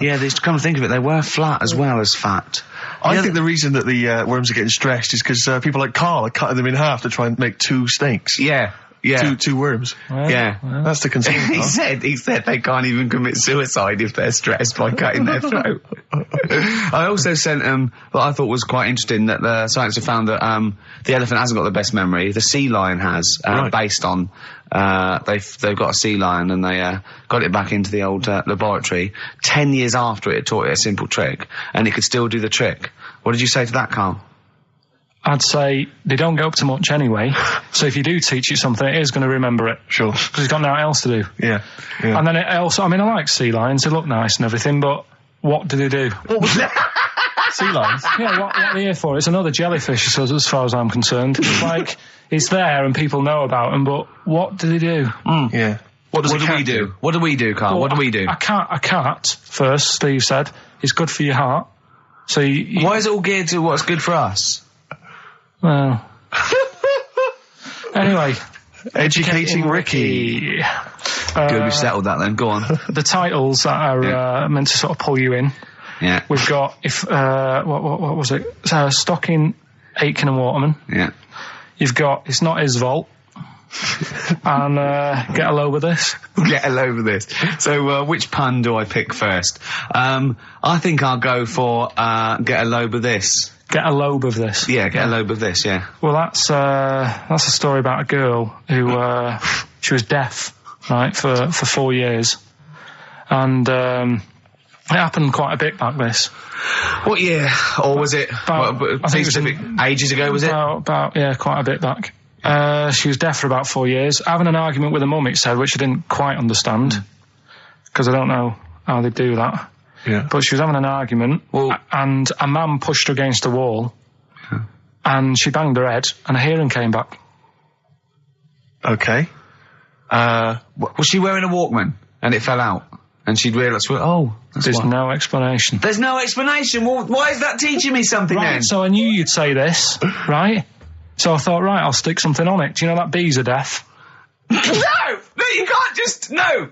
Yeah, they come to think of it, they were flat as well as fat. I think the reason that the worms are getting stressed is because people like Karl are cutting them in half to try and make 2 snakes. Yeah. Yeah. Two worms. Well, yeah. Well. That's the concern. he said they can't even commit suicide if they're stressed by cutting their throat. I also sent what I thought was quite interesting, that the scientists have found that the elephant hasn't got the best memory. The sea lion has, based on they've got a sea lion and they got it back into the old laboratory 10 years after it taught it a simple trick, and it could still do the trick. What did you say to that, Karl? I'd say they don't get up to much anyway, so if you do teach it something, it is going to remember it. Sure. Because it's got nothing else to do. Yeah. And then it also, I mean, I like sea lions, they look nice and everything, but what do they do? What was that? Sea lions? Yeah, what are they here for? It's another jellyfish, as far as I'm concerned. It's like, it's there and people know about them, but what do they do? Yeah. What do we do? What do we do, Karl? Well, what do we do? A cat, first, Steve said, is good for your heart. So why is it all geared to what's good for us? Well. Anyway. Educating Ricky. Good, we've settled that then. Go on. The titles that are meant to sort of pull you in. Yeah. We've got, what was it? Stocking, Aitken and Waterman. Yeah. You've got It's Not His Vault. And Get a Lobe of This. Get a load of this. So which pun do I pick first? I think I'll go for Get a Lobe of This. Get a Lobe of This. Yeah, Get a Lobe of This, yeah. Well, that's a story about a girl who she was deaf, right, for 4 years. And it happened quite a bit back this. What year? Or was it specific ages ago, was it? About quite a bit back. She was deaf for about 4 years, having an argument with her mum, it said, which I didn't quite understand. because I don't know how they do that. Yeah. But she was having an argument, and a man pushed her against a wall, and she banged her head, and her hearing came back. Okay. Was she wearing a Walkman and it fell out? And she'd realised, There's no explanation. There's no explanation. Well, why is that teaching me something Right, then? so I knew you'd say this, right? So I thought, right, I'll stick something on it. Do you know that bees are deaf? No, you can't just, no.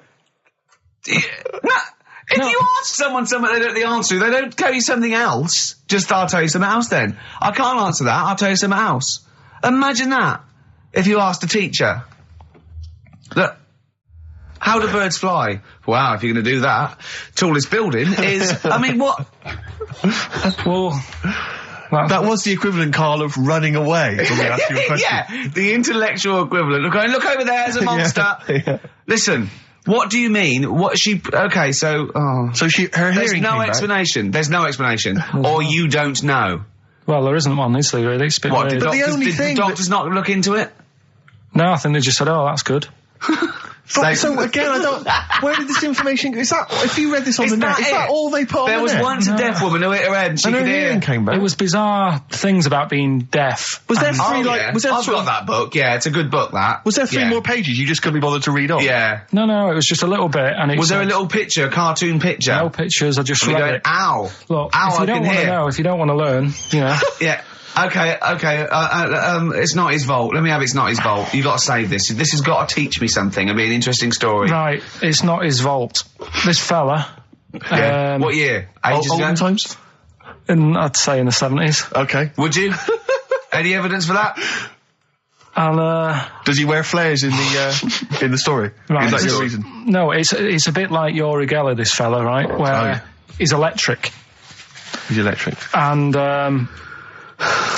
If you ask someone something they don't know the answer to, they don't tell you something else. I'll tell you something else then. I can't answer that, I'll tell you something else. Imagine that, if you asked a teacher. Look, how do birds fly? Wow, if you're going to do that, tallest building is, I mean, what? Well... That was the equivalent, Carl, of running away when we asked you a question. Yeah, the intellectual equivalent. Look over there, there's a monster. Yeah. Listen, what do you mean? What she... Okay, so... So her hearing There's came no back. explanation. There's no explanation. Or you don't know. Well, there isn't one, is there, really? It's a bit What, weird. But the only did thing the doctors not look into it? No, I think they just said, oh, that's good. But, so again, I don't... Where did this information... Is that... If you read this on the net, is that all they put on There the was net? once a deaf woman who hit her head and she And her could hearing hear. came back. It was bizarre things about being deaf. Was there Oh, three, like... yeah. Was there I've three, got that book, yeah, it's a good book, that. Was there three Yeah. more pages you just couldn't be bothered to read on? Yeah. No, it was just a little bit, and it Was there a said- little picture, a cartoon picture? No pictures, I just And we read going, it. ow. Look, ow, if you I don't can want to hear. know, if you don't want to learn, you know. Yeah. Okay, it's not his fault. Let me have It's Not His Fault. You got to save this. This has got to teach me something. It'll be an interesting story. Right, it's not his vault. This fella, Yeah. What year? Ages ago? Olden times? I'd say in the 70s, Okay. Would you? Any evidence for that? and Does he wear flares in the story? Right. Is that your reason? no, it's a bit like Yuri Geller, this fella, right, where yeah. he's electric, He's electric. and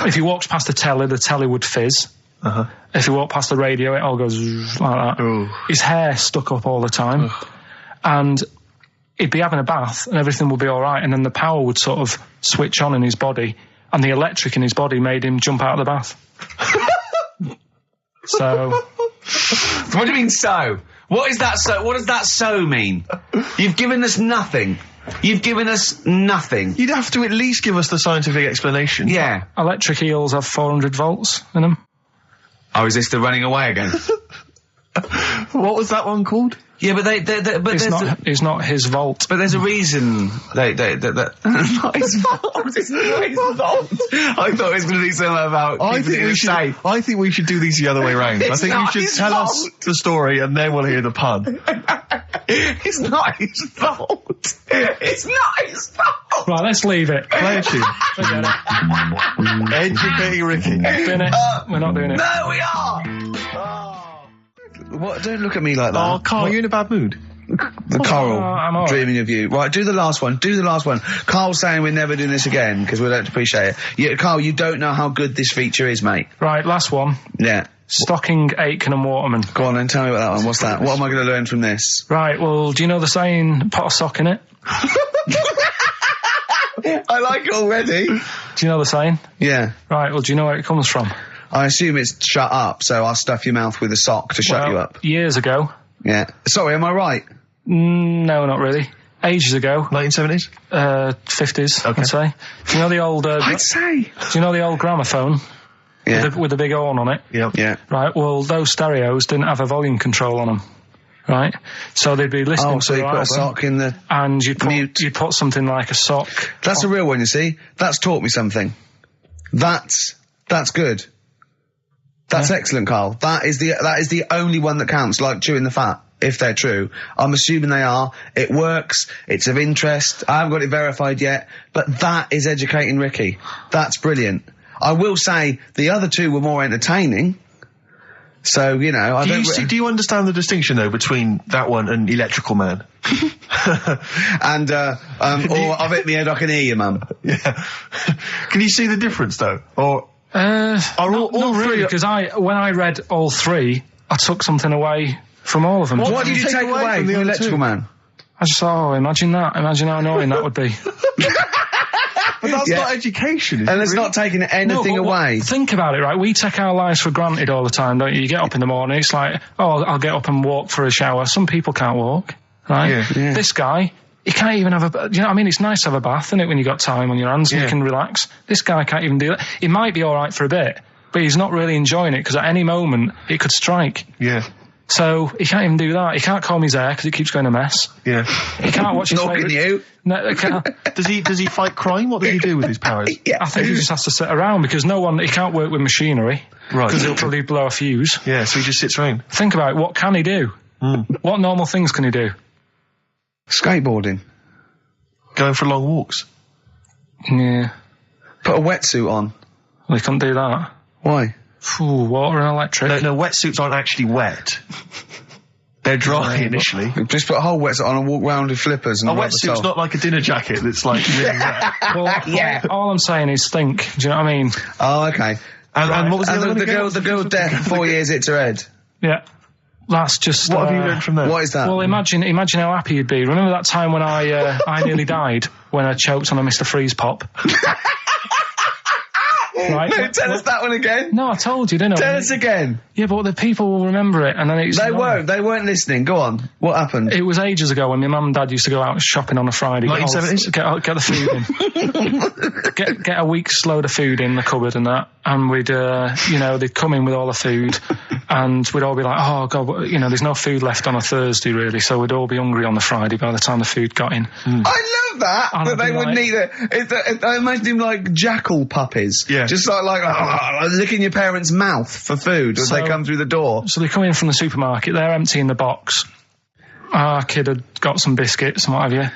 if he walks past the telly would fizz. Uh-huh. If he walked past the radio, it all goes like that. Ooh. His hair stuck up all the time, and he'd be having a bath, and everything would be all right, and then the power would sort of switch on in his body, and the electric in his body made him jump out of the bath. So, What do you mean so? What is that so? What does that so mean? You've given us nothing. You've given us nothing. You'd have to at least give us the scientific explanation. Yeah. electric eels have 400 volts in them. Oh, is this the running away again? What was that one called? Yeah, but but It's not his vault. but there's a reason they not his fault. It's not his fault. I thought it was going to be something about keeping it safe. I think we should do these the other way round. I It's think you not should his tell us fault. the story and then we'll hear the pun. It's not his fault. It's not his fault. Right, let's leave it. Play a tune. Forget it. Educating Ricky. Bin it. We're not doing it. No, we are. What? Don't look at me like that. Oh, Carl, you're in a bad mood. The coral, I'm all right. dreaming of you. Right, do the last one. Do the last one. Carl's saying we're never doing this again because we don't appreciate it. Yeah, Carl, you don't know how good this feature is, mate. Right, last one. Yeah. Stocking, Aitken and Waterman. Go on then, tell me about that one. What's that? What am I going to learn from this? Right, well, do you know the saying, pot of sock in it? I like it already. Do you know the saying? Yeah. Right, well, do you know where it comes from? I assume it's shut up, so I'll stuff your mouth with a sock to shut you up. Years ago. Yeah. Sorry, am I right? No, not really. Ages ago. 1970s? 50s, Okay. I'd say. Do you know the old... I'd say. do you know the old gramophone? Yeah. With the big horn on it? Yep. Yeah. Right, well, those stereos didn't have a volume control on them. Right? So they'd be listening Oh, so to you the put a album, sock in the... and you'd mute. put something like a sock. That's a real one, you see. That's taught me something. That's good. That's excellent, Carl. That is the only one that counts, like chewing the fat, if they're true. I'm assuming they are. It works. It's of interest. I haven't got it verified yet, but that is educating Ricky. That's brilliant. I will say the other two were more entertaining. So, you know, I don't... Do you understand the distinction, though, between that one and Electrical Man? And, or I've hit my head, I can hear you, Mum. Yeah. Can you see the difference, though? Or... Not all really, three... because when I read all three, I took something away from all of them. What did you take away from the other Electrical two? Man? I just thought, oh, imagine that. Imagine how annoying that would be. But that's Yeah. not education, is And it it's really? not taking anything No, but away. Think about it, right? We take our lives for granted all the time, don't you? You get up in the morning, it's like, oh, I'll get up and walk for a shower. Some people can't walk. right? Yeah. This guy, he can't even have a, you know what I mean? It's nice to have a bath, isn't it, when you got time on your hands and you can relax. This guy can't even do that. He might be alright for a bit, but he's not really enjoying it because at any moment it could strike. Yeah. So he can't even do that. He can't comb his hair because it keeps going a mess. Yeah. He can't watch his Nor can you. No, he can't. Does he fight crime? What does he do with his powers? I think he just has to sit around because he can't work with machinery. Right. Because he'll probably blow a fuse. Yeah, so he just sits around. Think about it, what can he do? What normal things can he do? Skateboarding. Going for long walks. Yeah. Put a wetsuit on. Well, he couldn't do that. Why? Ooh, water and electric. No, wetsuits aren't actually wet. They're dry initially. Just put a whole wetsuit on and walk round with flippers and A rub the wetsuit's sole. not like a dinner jacket that's like really wet. Well, all I'm saying is think. Do you know what I mean? Oh, okay. And what was the other one again? The girl's death, 4 years hits her head. Yeah. That's just... What have you learned from that? What is that? Well, imagine how happy you'd be. Remember that time when I nearly died when I choked on a Mr. Freeze pop? Right? No, tell us that one again. No, I told you, didn't I? Tell us again. Yeah, but the people will remember it, and then it's... They weren't listening. Go on. What happened? It was ages ago when my mum and dad used to go out shopping on a Friday. 1970s? Get the food in. get a week's load of food in the cupboard and that, and we'd, they'd come in with all the food, and we'd all be like, oh, God, there's no food left on a Thursday, really, so we'd all be hungry on the Friday by the time the food got in. I love that, And that they wouldn't eat it. I imagine him like jackal puppies. Yeah. Just like licking your parents' mouth for food as they come through the door. So they come in from the supermarket, they're emptying the box. Our kid had got some biscuits and what have you.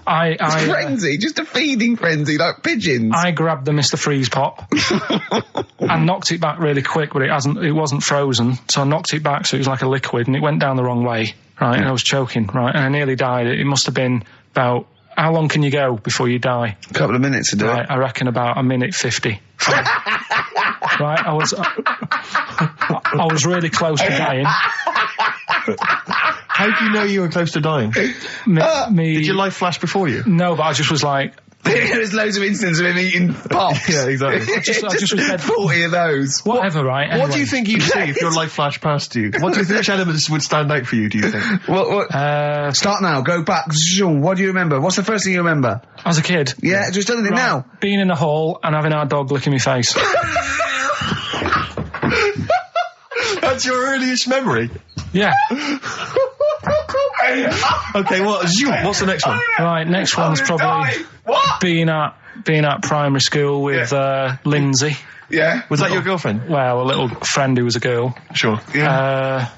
Frenzy, just a feeding frenzy, like pigeons. I grabbed the Mr. Freeze pop and knocked it back really quick, but it wasn't frozen, so I knocked it back so it was like a liquid and it went down the wrong way, right, and I was choking, right, and I nearly died. It must have been about, how long can you go before you die? A couple of minutes to do Right, it. I reckon about a minute 50. Right, I was really close to dying. How do you know you were close to dying? Did your life flash before you? No, but I just was like... There's loads of instances of him eating pops. Yeah, exactly. I just was dead. 40 of those. Whatever, right? What do you think you'd see if your life flashed past you? What do you think, which elements would stand out for you, do you think? Start now, go back. What do you remember? What's the first thing you remember? As a kid? Yeah, just anything now. Being in the hall and having our dog licking my face. That's your earliest memory? Yeah. Okay, what's the next one? Right, next one's probably being at primary school with Lindsay. Yeah. Was that your girlfriend? Well, a little friend who was a girl. Sure. Yeah.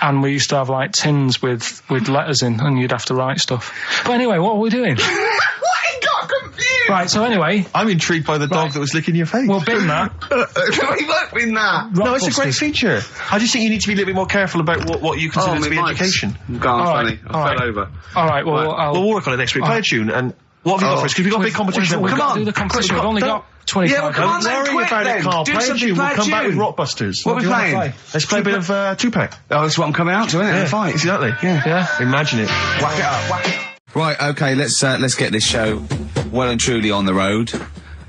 And we used to have like tins with letters in, and you'd have to write stuff. But anyway, what were we doing? What? He got confused. Right, so anyway... I'm intrigued by the dog that was licking your face. Well, bin that. We won't win that. No, it's a great feature. I just think you need to be a little bit more careful about what you consider to be education. Gone funny. All I right. fell over. All right, well, We'll work on it next week. Play a tune, and what have you got for us? Because we've got a big competition. We've Come got on. to do the competition. We've only got 25 Yeah, well, come on minutes. then, Don't worry quick about then. it, Carl. Do Play a something, tune. play We'll a come back with tune. Rockbusters. What are we playing? Let's play a bit of Tupac. Oh, that's what I'm coming out to, isn't it? Yeah, Fight. exactly. Yeah. Imagine it. Whack it up, whack it up. Right, okay, let's get this show well and truly on the road.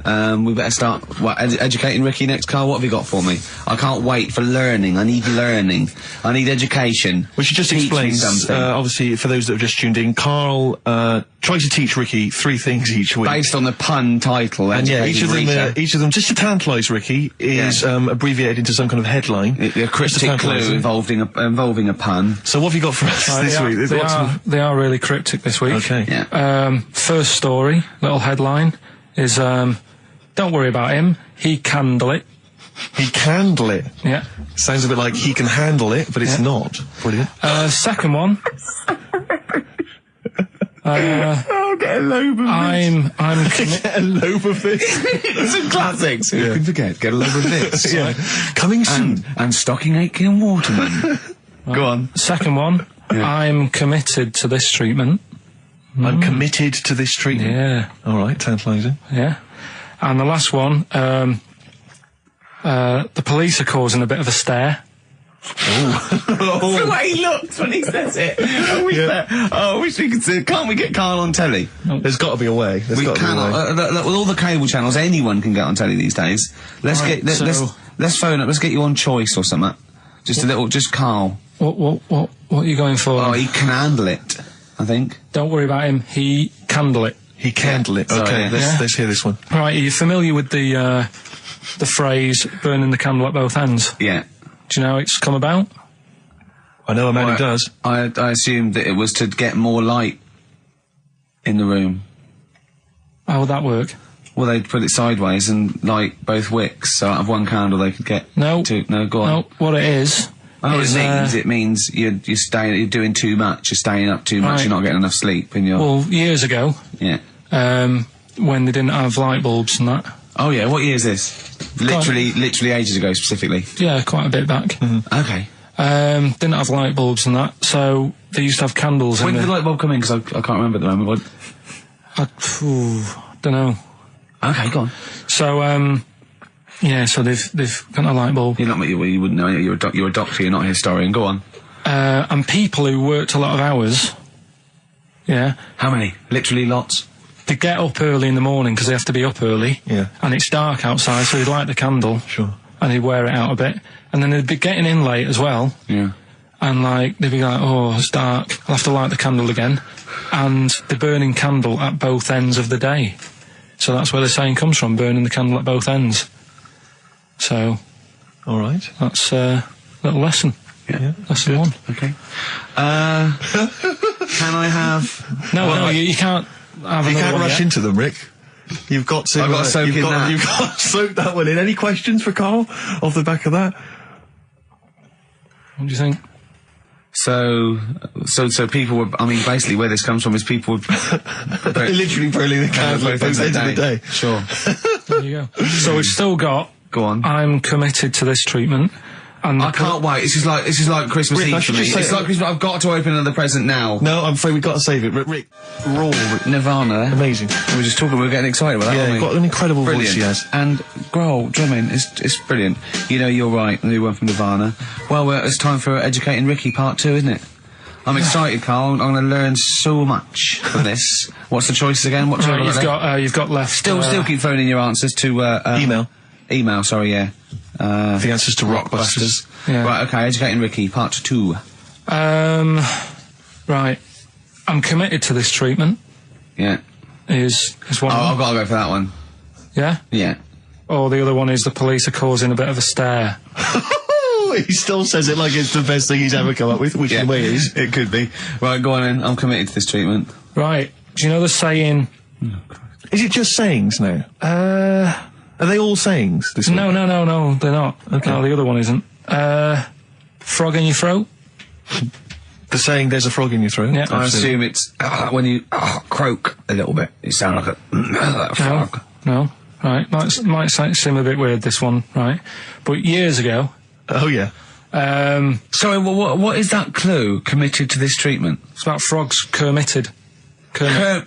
We better start educating Ricky next, Carl. What have you got for me? I can't wait for learning. I need learning. I need education. We should just Teach explain, me something. obviously, for those that have just tuned in, Carl tries to teach Ricky 3 things each week. Based on the pun title. And yeah, Educating each of them, just to tantalise Ricky, is abbreviated into some kind of headline. a cryptic clue involving a pun. So what have you got for us this week? They are really cryptic this week. Okay. Yeah. First story, little headline, is don't worry about him, he can handle it. He can handle it. Yeah. Sounds a bit like he can handle it, but it's not. Brilliant. Second one. Get a lobe of I'm Get a lobe of this. Some classics. Who can forget? Get a lobe of this. Yeah. Coming soon. And Stocking Aitken Waterman. Go on. Second one. Yeah. I'm committed to this treatment. I'm committed to this treatment. Yeah. All right, tantalising. Yeah. And the last one, the police are causing a bit of a stare. The way he looks when he says it. I wish we could see. Can't we get Carl on telly? There's got to be a way. We cannot. With all the cable channels, anyone can get on telly these days. Let's phone up. Let's get you on Choice or something. Just Carl. What are you going for? Oh, he can handle it. I think. Don't worry about him. He candle it. He candle it. Sorry, Okay, yeah. let's hear this one. Right, are you familiar with the phrase burning the candle at both ends? Yeah. Do you know how it's come about? I know a man who does. I assumed that it was to get more light in the room. How would that work? Well, they'd put it sideways and light both wicks, so out of one candle they could get No. two. No, go on. No, what it is... Oh, is, it means you're doing too much, you're staying up too much, Right. you're not getting enough sleep, and you're... Well, years ago, yeah. when they didn't have light bulbs and that... Oh yeah, what year is this? Literally ages ago, specifically. Yeah, quite a bit back. Mm-hmm. Okay. Didn't have light bulbs and that, so they used to have candles When in did the light bulb come in? Because I can't remember at the moment. don't know. Okay, go on. So, yeah, so they've got a light bulb. You're not, you wouldn't know, you're a doctor, you're not a historian. Go on. And people who worked a lot of hours, yeah, How many? Literally lots? they get up early in the morning because they have to be up early. Yeah. And it's dark outside, so they'd light the candle. Sure. And they'd wear it out a bit. And then they'd be getting in late as well. Yeah. And like, they'd be like, oh, it's dark, I'll have to light the candle again. And they're burning candle at both ends of the day. So that's where the saying comes from, burning the candle at both ends. So, All right. that's a little lesson. Yeah. Lesson one. Okay. Can I have... No, you can't have You another can't one rush yet. into them, Rick. You've got to. I've got to soak in that. You've got to soak that one in. Any questions for Karl off the back of that? What do you think? So people were... I mean, basically where this comes from is people were... Literally burning the candle at both ends of the day. Sure. There you go. So we've still got... Go on. I'm committed to this treatment. And I can't wait. This is like Christmas Rick, I Eve for should me. just say- It's like Christmas. I've got to open another present now. No, I'm afraid we've got to save it. Rick, raw. Nirvana. Amazing. We were just talking. We were getting excited about that. Yeah, weren't we? got an incredible Brilliant. voice he has. And Grohl drumming is brilliant. You know, you're right. The new one from Nirvana. Well, it's time for Educating Ricky Part 2, isn't it? I'm excited, Karl. I'm going to learn so much from this. What's the choices again? What Right, you've got left. Still keep phoning your answers to Email. Email. Sorry, yeah. The answers to Rockbusters. Yeah. Right. Okay. Educating Ricky Part 2. Right. I'm committed to this treatment. Yeah. Is one. Oh, of I've them. got to go for that one. Yeah. Yeah. Or the other one is the police are causing a bit of a stir. He still says it like it's the best thing he's ever come up with, which in a way it is. It could be. Right, go on then. I'm committed to this treatment. Right. Do you know the saying? Is it just sayings now? Are they all sayings? This No, week? no, they're not. Okay. No, the other one isn't. Frog in your throat? The saying "there's a frog in your throat." Yeah. I Absolutely. assume it's when you croak a little bit. You sound like a frog. No. Right. Might seem a bit weird, this one, right? But years ago, Oh yeah. Sorry, what is that clue? Committed to this treatment? it's about frogs Kermitted. Kermit.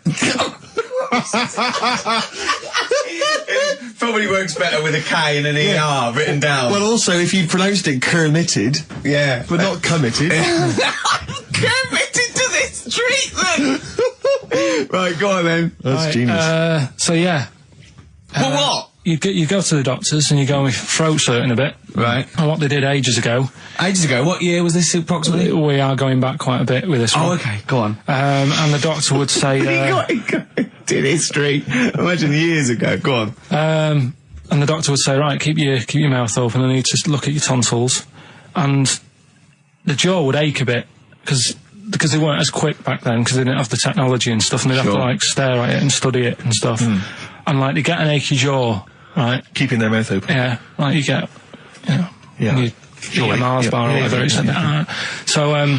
Probably works better with a K and an ER written down. Well, also, if you'd pronounced it "kermitted," yeah. but not committed. Committed to this treatment! Right, go on then. That's genius. So yeah. Well, what? You go to the doctors and you go with throat hurting a bit. Right. And what they did ages ago. Ages ago. What year was this approximately? We are going back quite a bit with this one. Oh, okay. Go on. And the doctor would say... did history. Imagine years ago. Go on. and the doctor would say, right, keep your mouth open and you just look at your tonsils. And the jaw would ache a bit because they weren't as quick back then because they didn't have the technology and stuff and they'd have to like stare at it and study it and stuff. And like they get an achy jaw, right? Keeping their mouth open. Yeah, like you get, Yeah. you get a Mars bar or whatever it's. So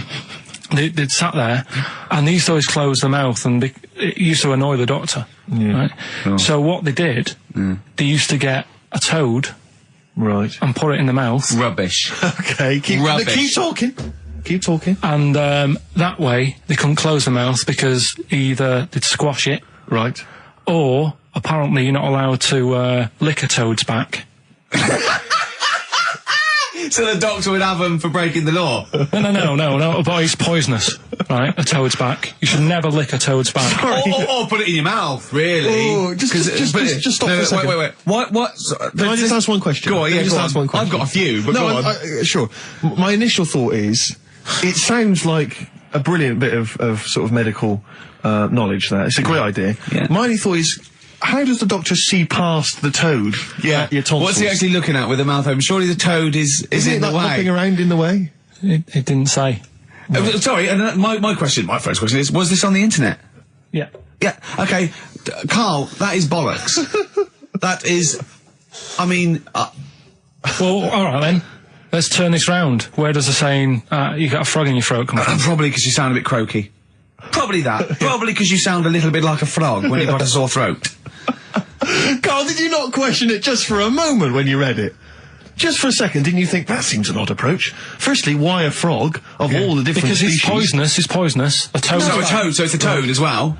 they'd sat there and they used to always close their mouth and it used to annoy the doctor. Right? Oh. So what they did, they used to get a toad Right. and put it in the mouth. Rubbish. Okay. Rubbish. Keep talking. Keep talking. And that way they couldn't close their mouth because either they'd squash it Right. or apparently you're not allowed to lick a toad's back. So the doctor would have them for breaking the law? No, but it's poisonous, right? A toad's back. You should never lick a toad's back. or put it in your mouth, really. Oh, just stop for a second. Wait. What? Can I just ask one question? Go on, yeah, Can I just go ask on. one question? I've got a few, but no, go on. sure. My initial thought is, it sounds like a brilliant bit of sort of medical knowledge there. It's a great idea. Yeah. My only thought is, how does the doctor see past the toad? Yeah. Your tonsils? What's he actually looking at with the mouth open? Surely the toad is in the way. Hopping around in the way? It didn't say. Sorry, and my first question is, was this on the internet? Yeah. Yeah, okay. Carl, that is bollocks. That is, I mean... Well, alright then. Let's turn this round. Where does the saying, you got a frog in your throat come from? Probably because you sound a bit croaky. Probably that. Probably because you sound a little bit like a frog when you've got a sore throat. Carl, did you not question it just for a moment when you read it? Just for a second, didn't you think, that seems an odd approach? Firstly, why a frog, of all the different Because species? it's poisonous. A toad. So it's a toad as well.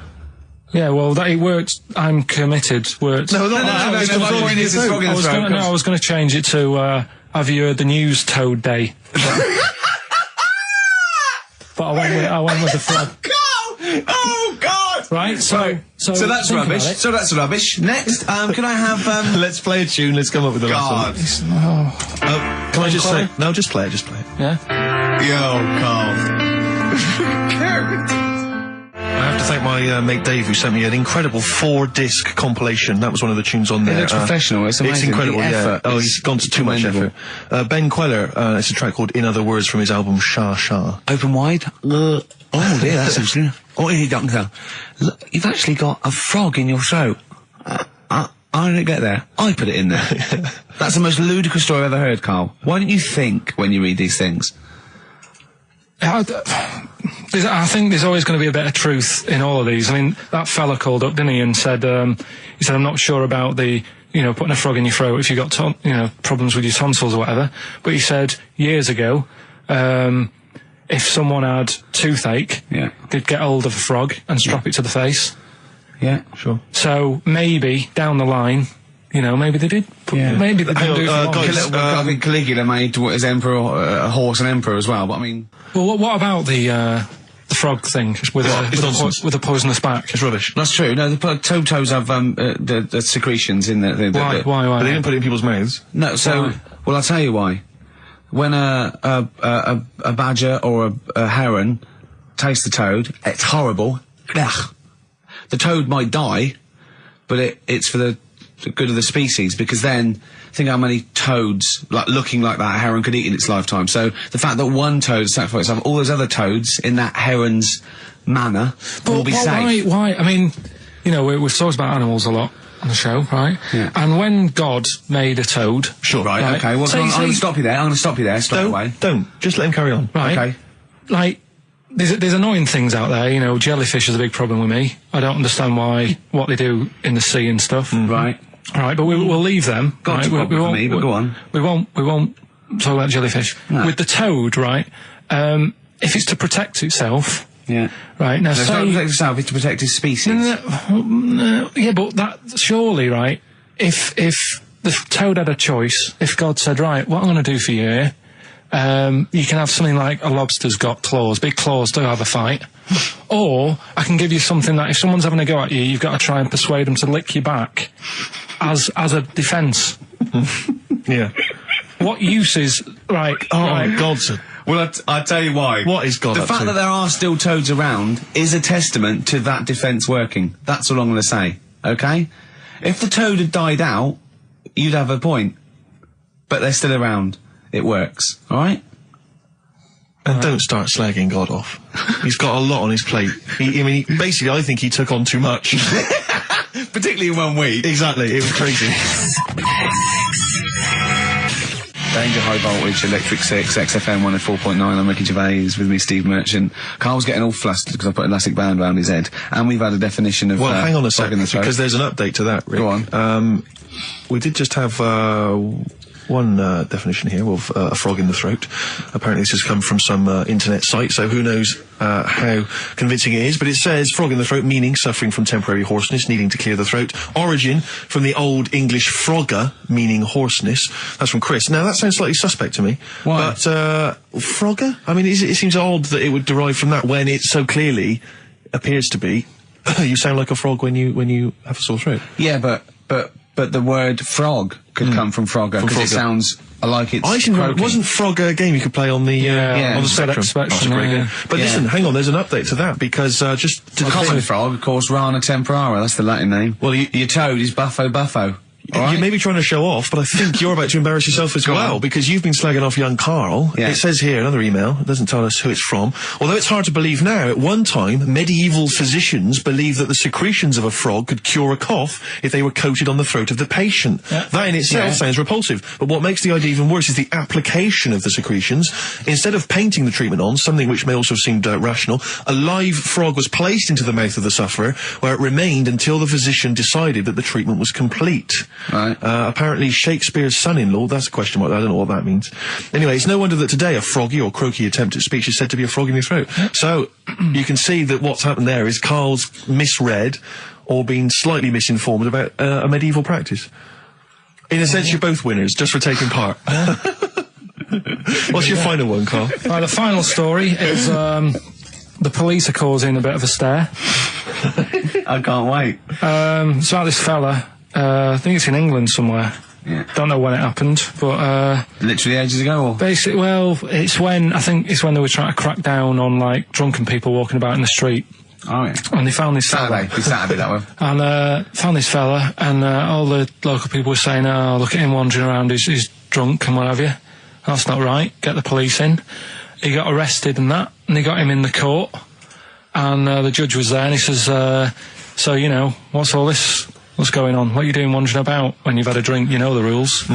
Yeah, well, it worked. I'm committed. Worked. No, my point is it's frog in the throat. I was going to change it to, have you heard the news Toad Day? But I went with the frog. Oh God! Right, so that's rubbish. So that's rubbish. Next, can I have Let's play a tune, let's come up with a God. lesson. Can I just say... No, just play it. Yeah? Yo, Carl. I have to thank my mate Dave, who sent me an incredible 4-disc compilation. That was one of the tunes on there. It looks professional. It's amazing. It's incredible, The effort yeah. Oh, is he's gone to too much effort. Ben Queller, it's a track called In Other Words from his album Sha Sha. Open wide. Oh dear, that's interesting. Oh, here, doctor. Look, you've actually got a frog in your throat. I didn't get there. I put it in there. That's the most ludicrous story I've ever heard, Carl. Why don't you think when you read these things? I think there's always going to be a bit of truth in all of these. I mean, that fella called up, didn't he, and said, I'm not sure about the, putting a frog in your throat if you got, problems with your tonsils or whatever. But he said years ago, if someone had toothache, they'd get hold of a frog and strap it to the face. Yeah, sure. So maybe down the line, maybe they did. Maybe they didn't do it for long. I think Caligula made his emperor a horse and emperor as well. But I mean, well, what about the frog thing with a poisonous back? It's rubbish. That's true. No, the toads have the secretions in the Why? But they didn't put it in people's mouths. No. So, well, I'll tell you why. When a badger or a heron tastes the toad, it's horrible. Ugh. The toad might die, but it's for the good of the species, because then think how many toads looking like that heron could eat in its lifetime. So the fact that one toad sacrificed itself, all those other toads in that heron's manner will be safe. Why? I mean, we've talked about animals a lot on the show, right? Yeah. And when God made a toad, sure, right? Okay. Well, I'm going to stop you there. I'm going to stop you there straight away. Don't just let him carry on. Right. Okay. Like, there's annoying things out there. Jellyfish is a big problem with me. I don't understand what they do in the sea and stuff. Right. All right, but we'll leave them. Got to problem for me, but go on. We won't talk about jellyfish. No. With the toad, right? If it's to protect itself. Yeah. Right, now It's not to protect itself, it's to protect its species. No, yeah, but that, surely, right, if the toad had a choice, if God said, right, what I'm going to do for you here, you can have something like a lobster's got claws, big claws to have a fight. Or I can give you something that if someone's having a go at you, you've got to try and persuade them to lick your back as a defence. Yeah. What use is, right... Oh, God's... Well, I'll tell you why. What is God The up fact to? that there are still toads around is a testament to that defence working. That's all I'm going to say, okay? If the toad had died out, you'd have a point. But they're still around. It works, alright? And don't start slagging God off. He's got a lot on his plate. Basically, I think he took on too much. Particularly in 1 week. Exactly, it was crazy. Danger High Voltage, Electric 6, XFM 104.9, I'm Ricky Gervais, with me Steve Merchant. Carl's getting all flustered because I put an elastic band around his head. And we've had a definition of... Well, hang on a frog sec, in the throat. because there's an update to that, Rick. Go on. We did just have one definition here of a frog in the throat. Apparently this has come from some internet site, so who knows how convincing it is, but it says frog in the throat, meaning suffering from temporary hoarseness, needing to clear the throat. Origin from the Old English frogger, meaning hoarseness. That's from Chris. Now that sounds slightly suspect to me. Why? But frogger? I mean, it seems odd that it would derive from that when it so clearly appears to be you sound like a frog when you have a sore throat. Yeah, but but the word frog could come from Frogger, because it sounds like it's I actually croaky. wasn't Frog a game you could play on the on the Spectrum? That's a great game. But listen, hang on, there's an update to that, because just to The common frog, of course, Rana temporara, that's the Latin name. Well, your toad is Buffo Buffo. Right. You may be trying to show off, but I think you're about to embarrass yourself as well, because you've been slagging off young Karl. Yeah. It says here, another email, it doesn't tell us who it's from. Although it's hard to believe now, at one time, medieval physicians believed that the secretions of a frog could cure a cough if they were coated on the throat of the patient. That in itself sounds repulsive, but what makes the idea even worse is the application of the secretions. Instead of painting the treatment on, something which may also have seemed rational, a live frog was placed into the mouth of the sufferer, where it remained until the physician decided that the treatment was complete. Right. Apparently Shakespeare's son-in-law, that's a question mark, I don't know what that means. Anyway, it's no wonder that today a froggy or croaky attempt at speech is said to be a frog in your throat. So, you can see that what's happened there is Karl's misread or been slightly misinformed about a medieval practice. In a sense, you're both winners, just for taking part. What's your final one, Karl? Right, the final story is, the police are causing a bit of a stir. I can't wait. It's about this fella, I think it's in England somewhere. Yeah. Don't know when it happened, but Literally ages ago, or? basically, well, I think it's when they were trying to crack down on, like, drunken people walking about in the street. Oh, yeah. And they found this Saturday. fella. It's Saturday, that one. And found this fella, and all the local people were saying, "Oh, look at him wandering around, he's drunk and what have you." That's not right. Get the police in. He got arrested and that, and they got him in the court. And the judge was there, and he says, "So, you know, what's all this? What's going on? What are you doing wandering about when you've had a drink? You know the rules.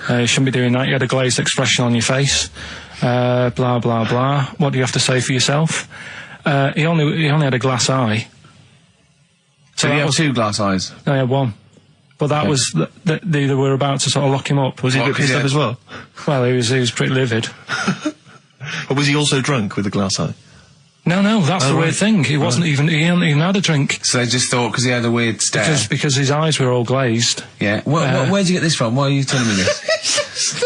You shouldn't be doing that. You had a glazed expression on your face. Blah, blah, blah. What do you have to say for yourself?" He only had a glass eye. So he had two glass eyes? No, he had one. But that was, they were about to sort of lock him up. Was he a bit pissed up as well? Well, he was pretty livid. Or was he also drunk with a glass eye? No, that's the weird thing. He wasn't even, he hadn't even had a drink. So they just thought, because he had a weird stare. Because his eyes were all glazed. Yeah. Where'd you get this from? Why are you telling me this?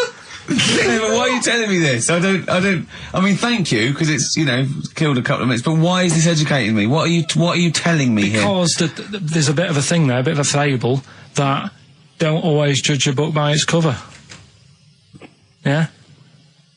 Yeah, but why are you telling me this? I mean, thank you, because it's, you know, killed a couple of minutes, but why is this educating me? What are you telling me here? Because there's a bit of a thing there, a bit of a fable, that don't always judge a book by its cover. Yeah?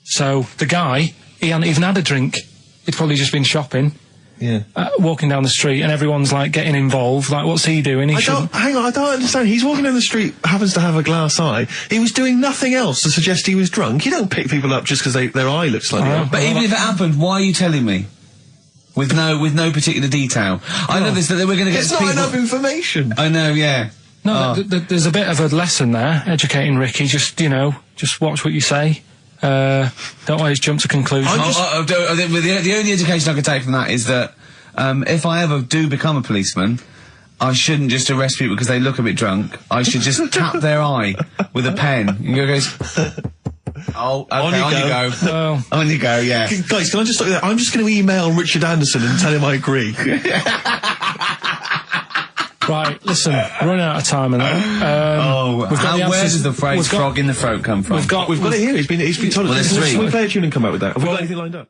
So, the guy, he hadn't even had a drink. He'd probably just been shopping. Yeah. Walking down the street, and everyone's like getting involved. Like, what's he doing? Hang on, I don't understand. He's walking down the street, happens to have a glass eye. He was doing nothing else to suggest he was drunk. You don't pick people up just because their eye looks like that. But even if it happened, why are you telling me? With no particular detail. I know this, that we're going to get It's not people... enough information. I know, yeah. No, there's a bit of a lesson there, educating Ricky. Just, you know, just watch what you say. Don't always jump to conclusions. The only education I can take from that is that if I ever do become a policeman, I shouldn't just arrest people because they look a bit drunk. I should just tap their eye with a pen and goes, "Oh, okay, on you go. Well, on you go, yeah." Guys, can I just stop you there? I'm just going to email Richard Anderson and tell him I agree. right, listen, we're running out of time and that. Where does the phrase "frog in the throat" come from? We've got it here. He's been told. Well, there's three. Can we play a tune and come out with that? Have we got anything lined up?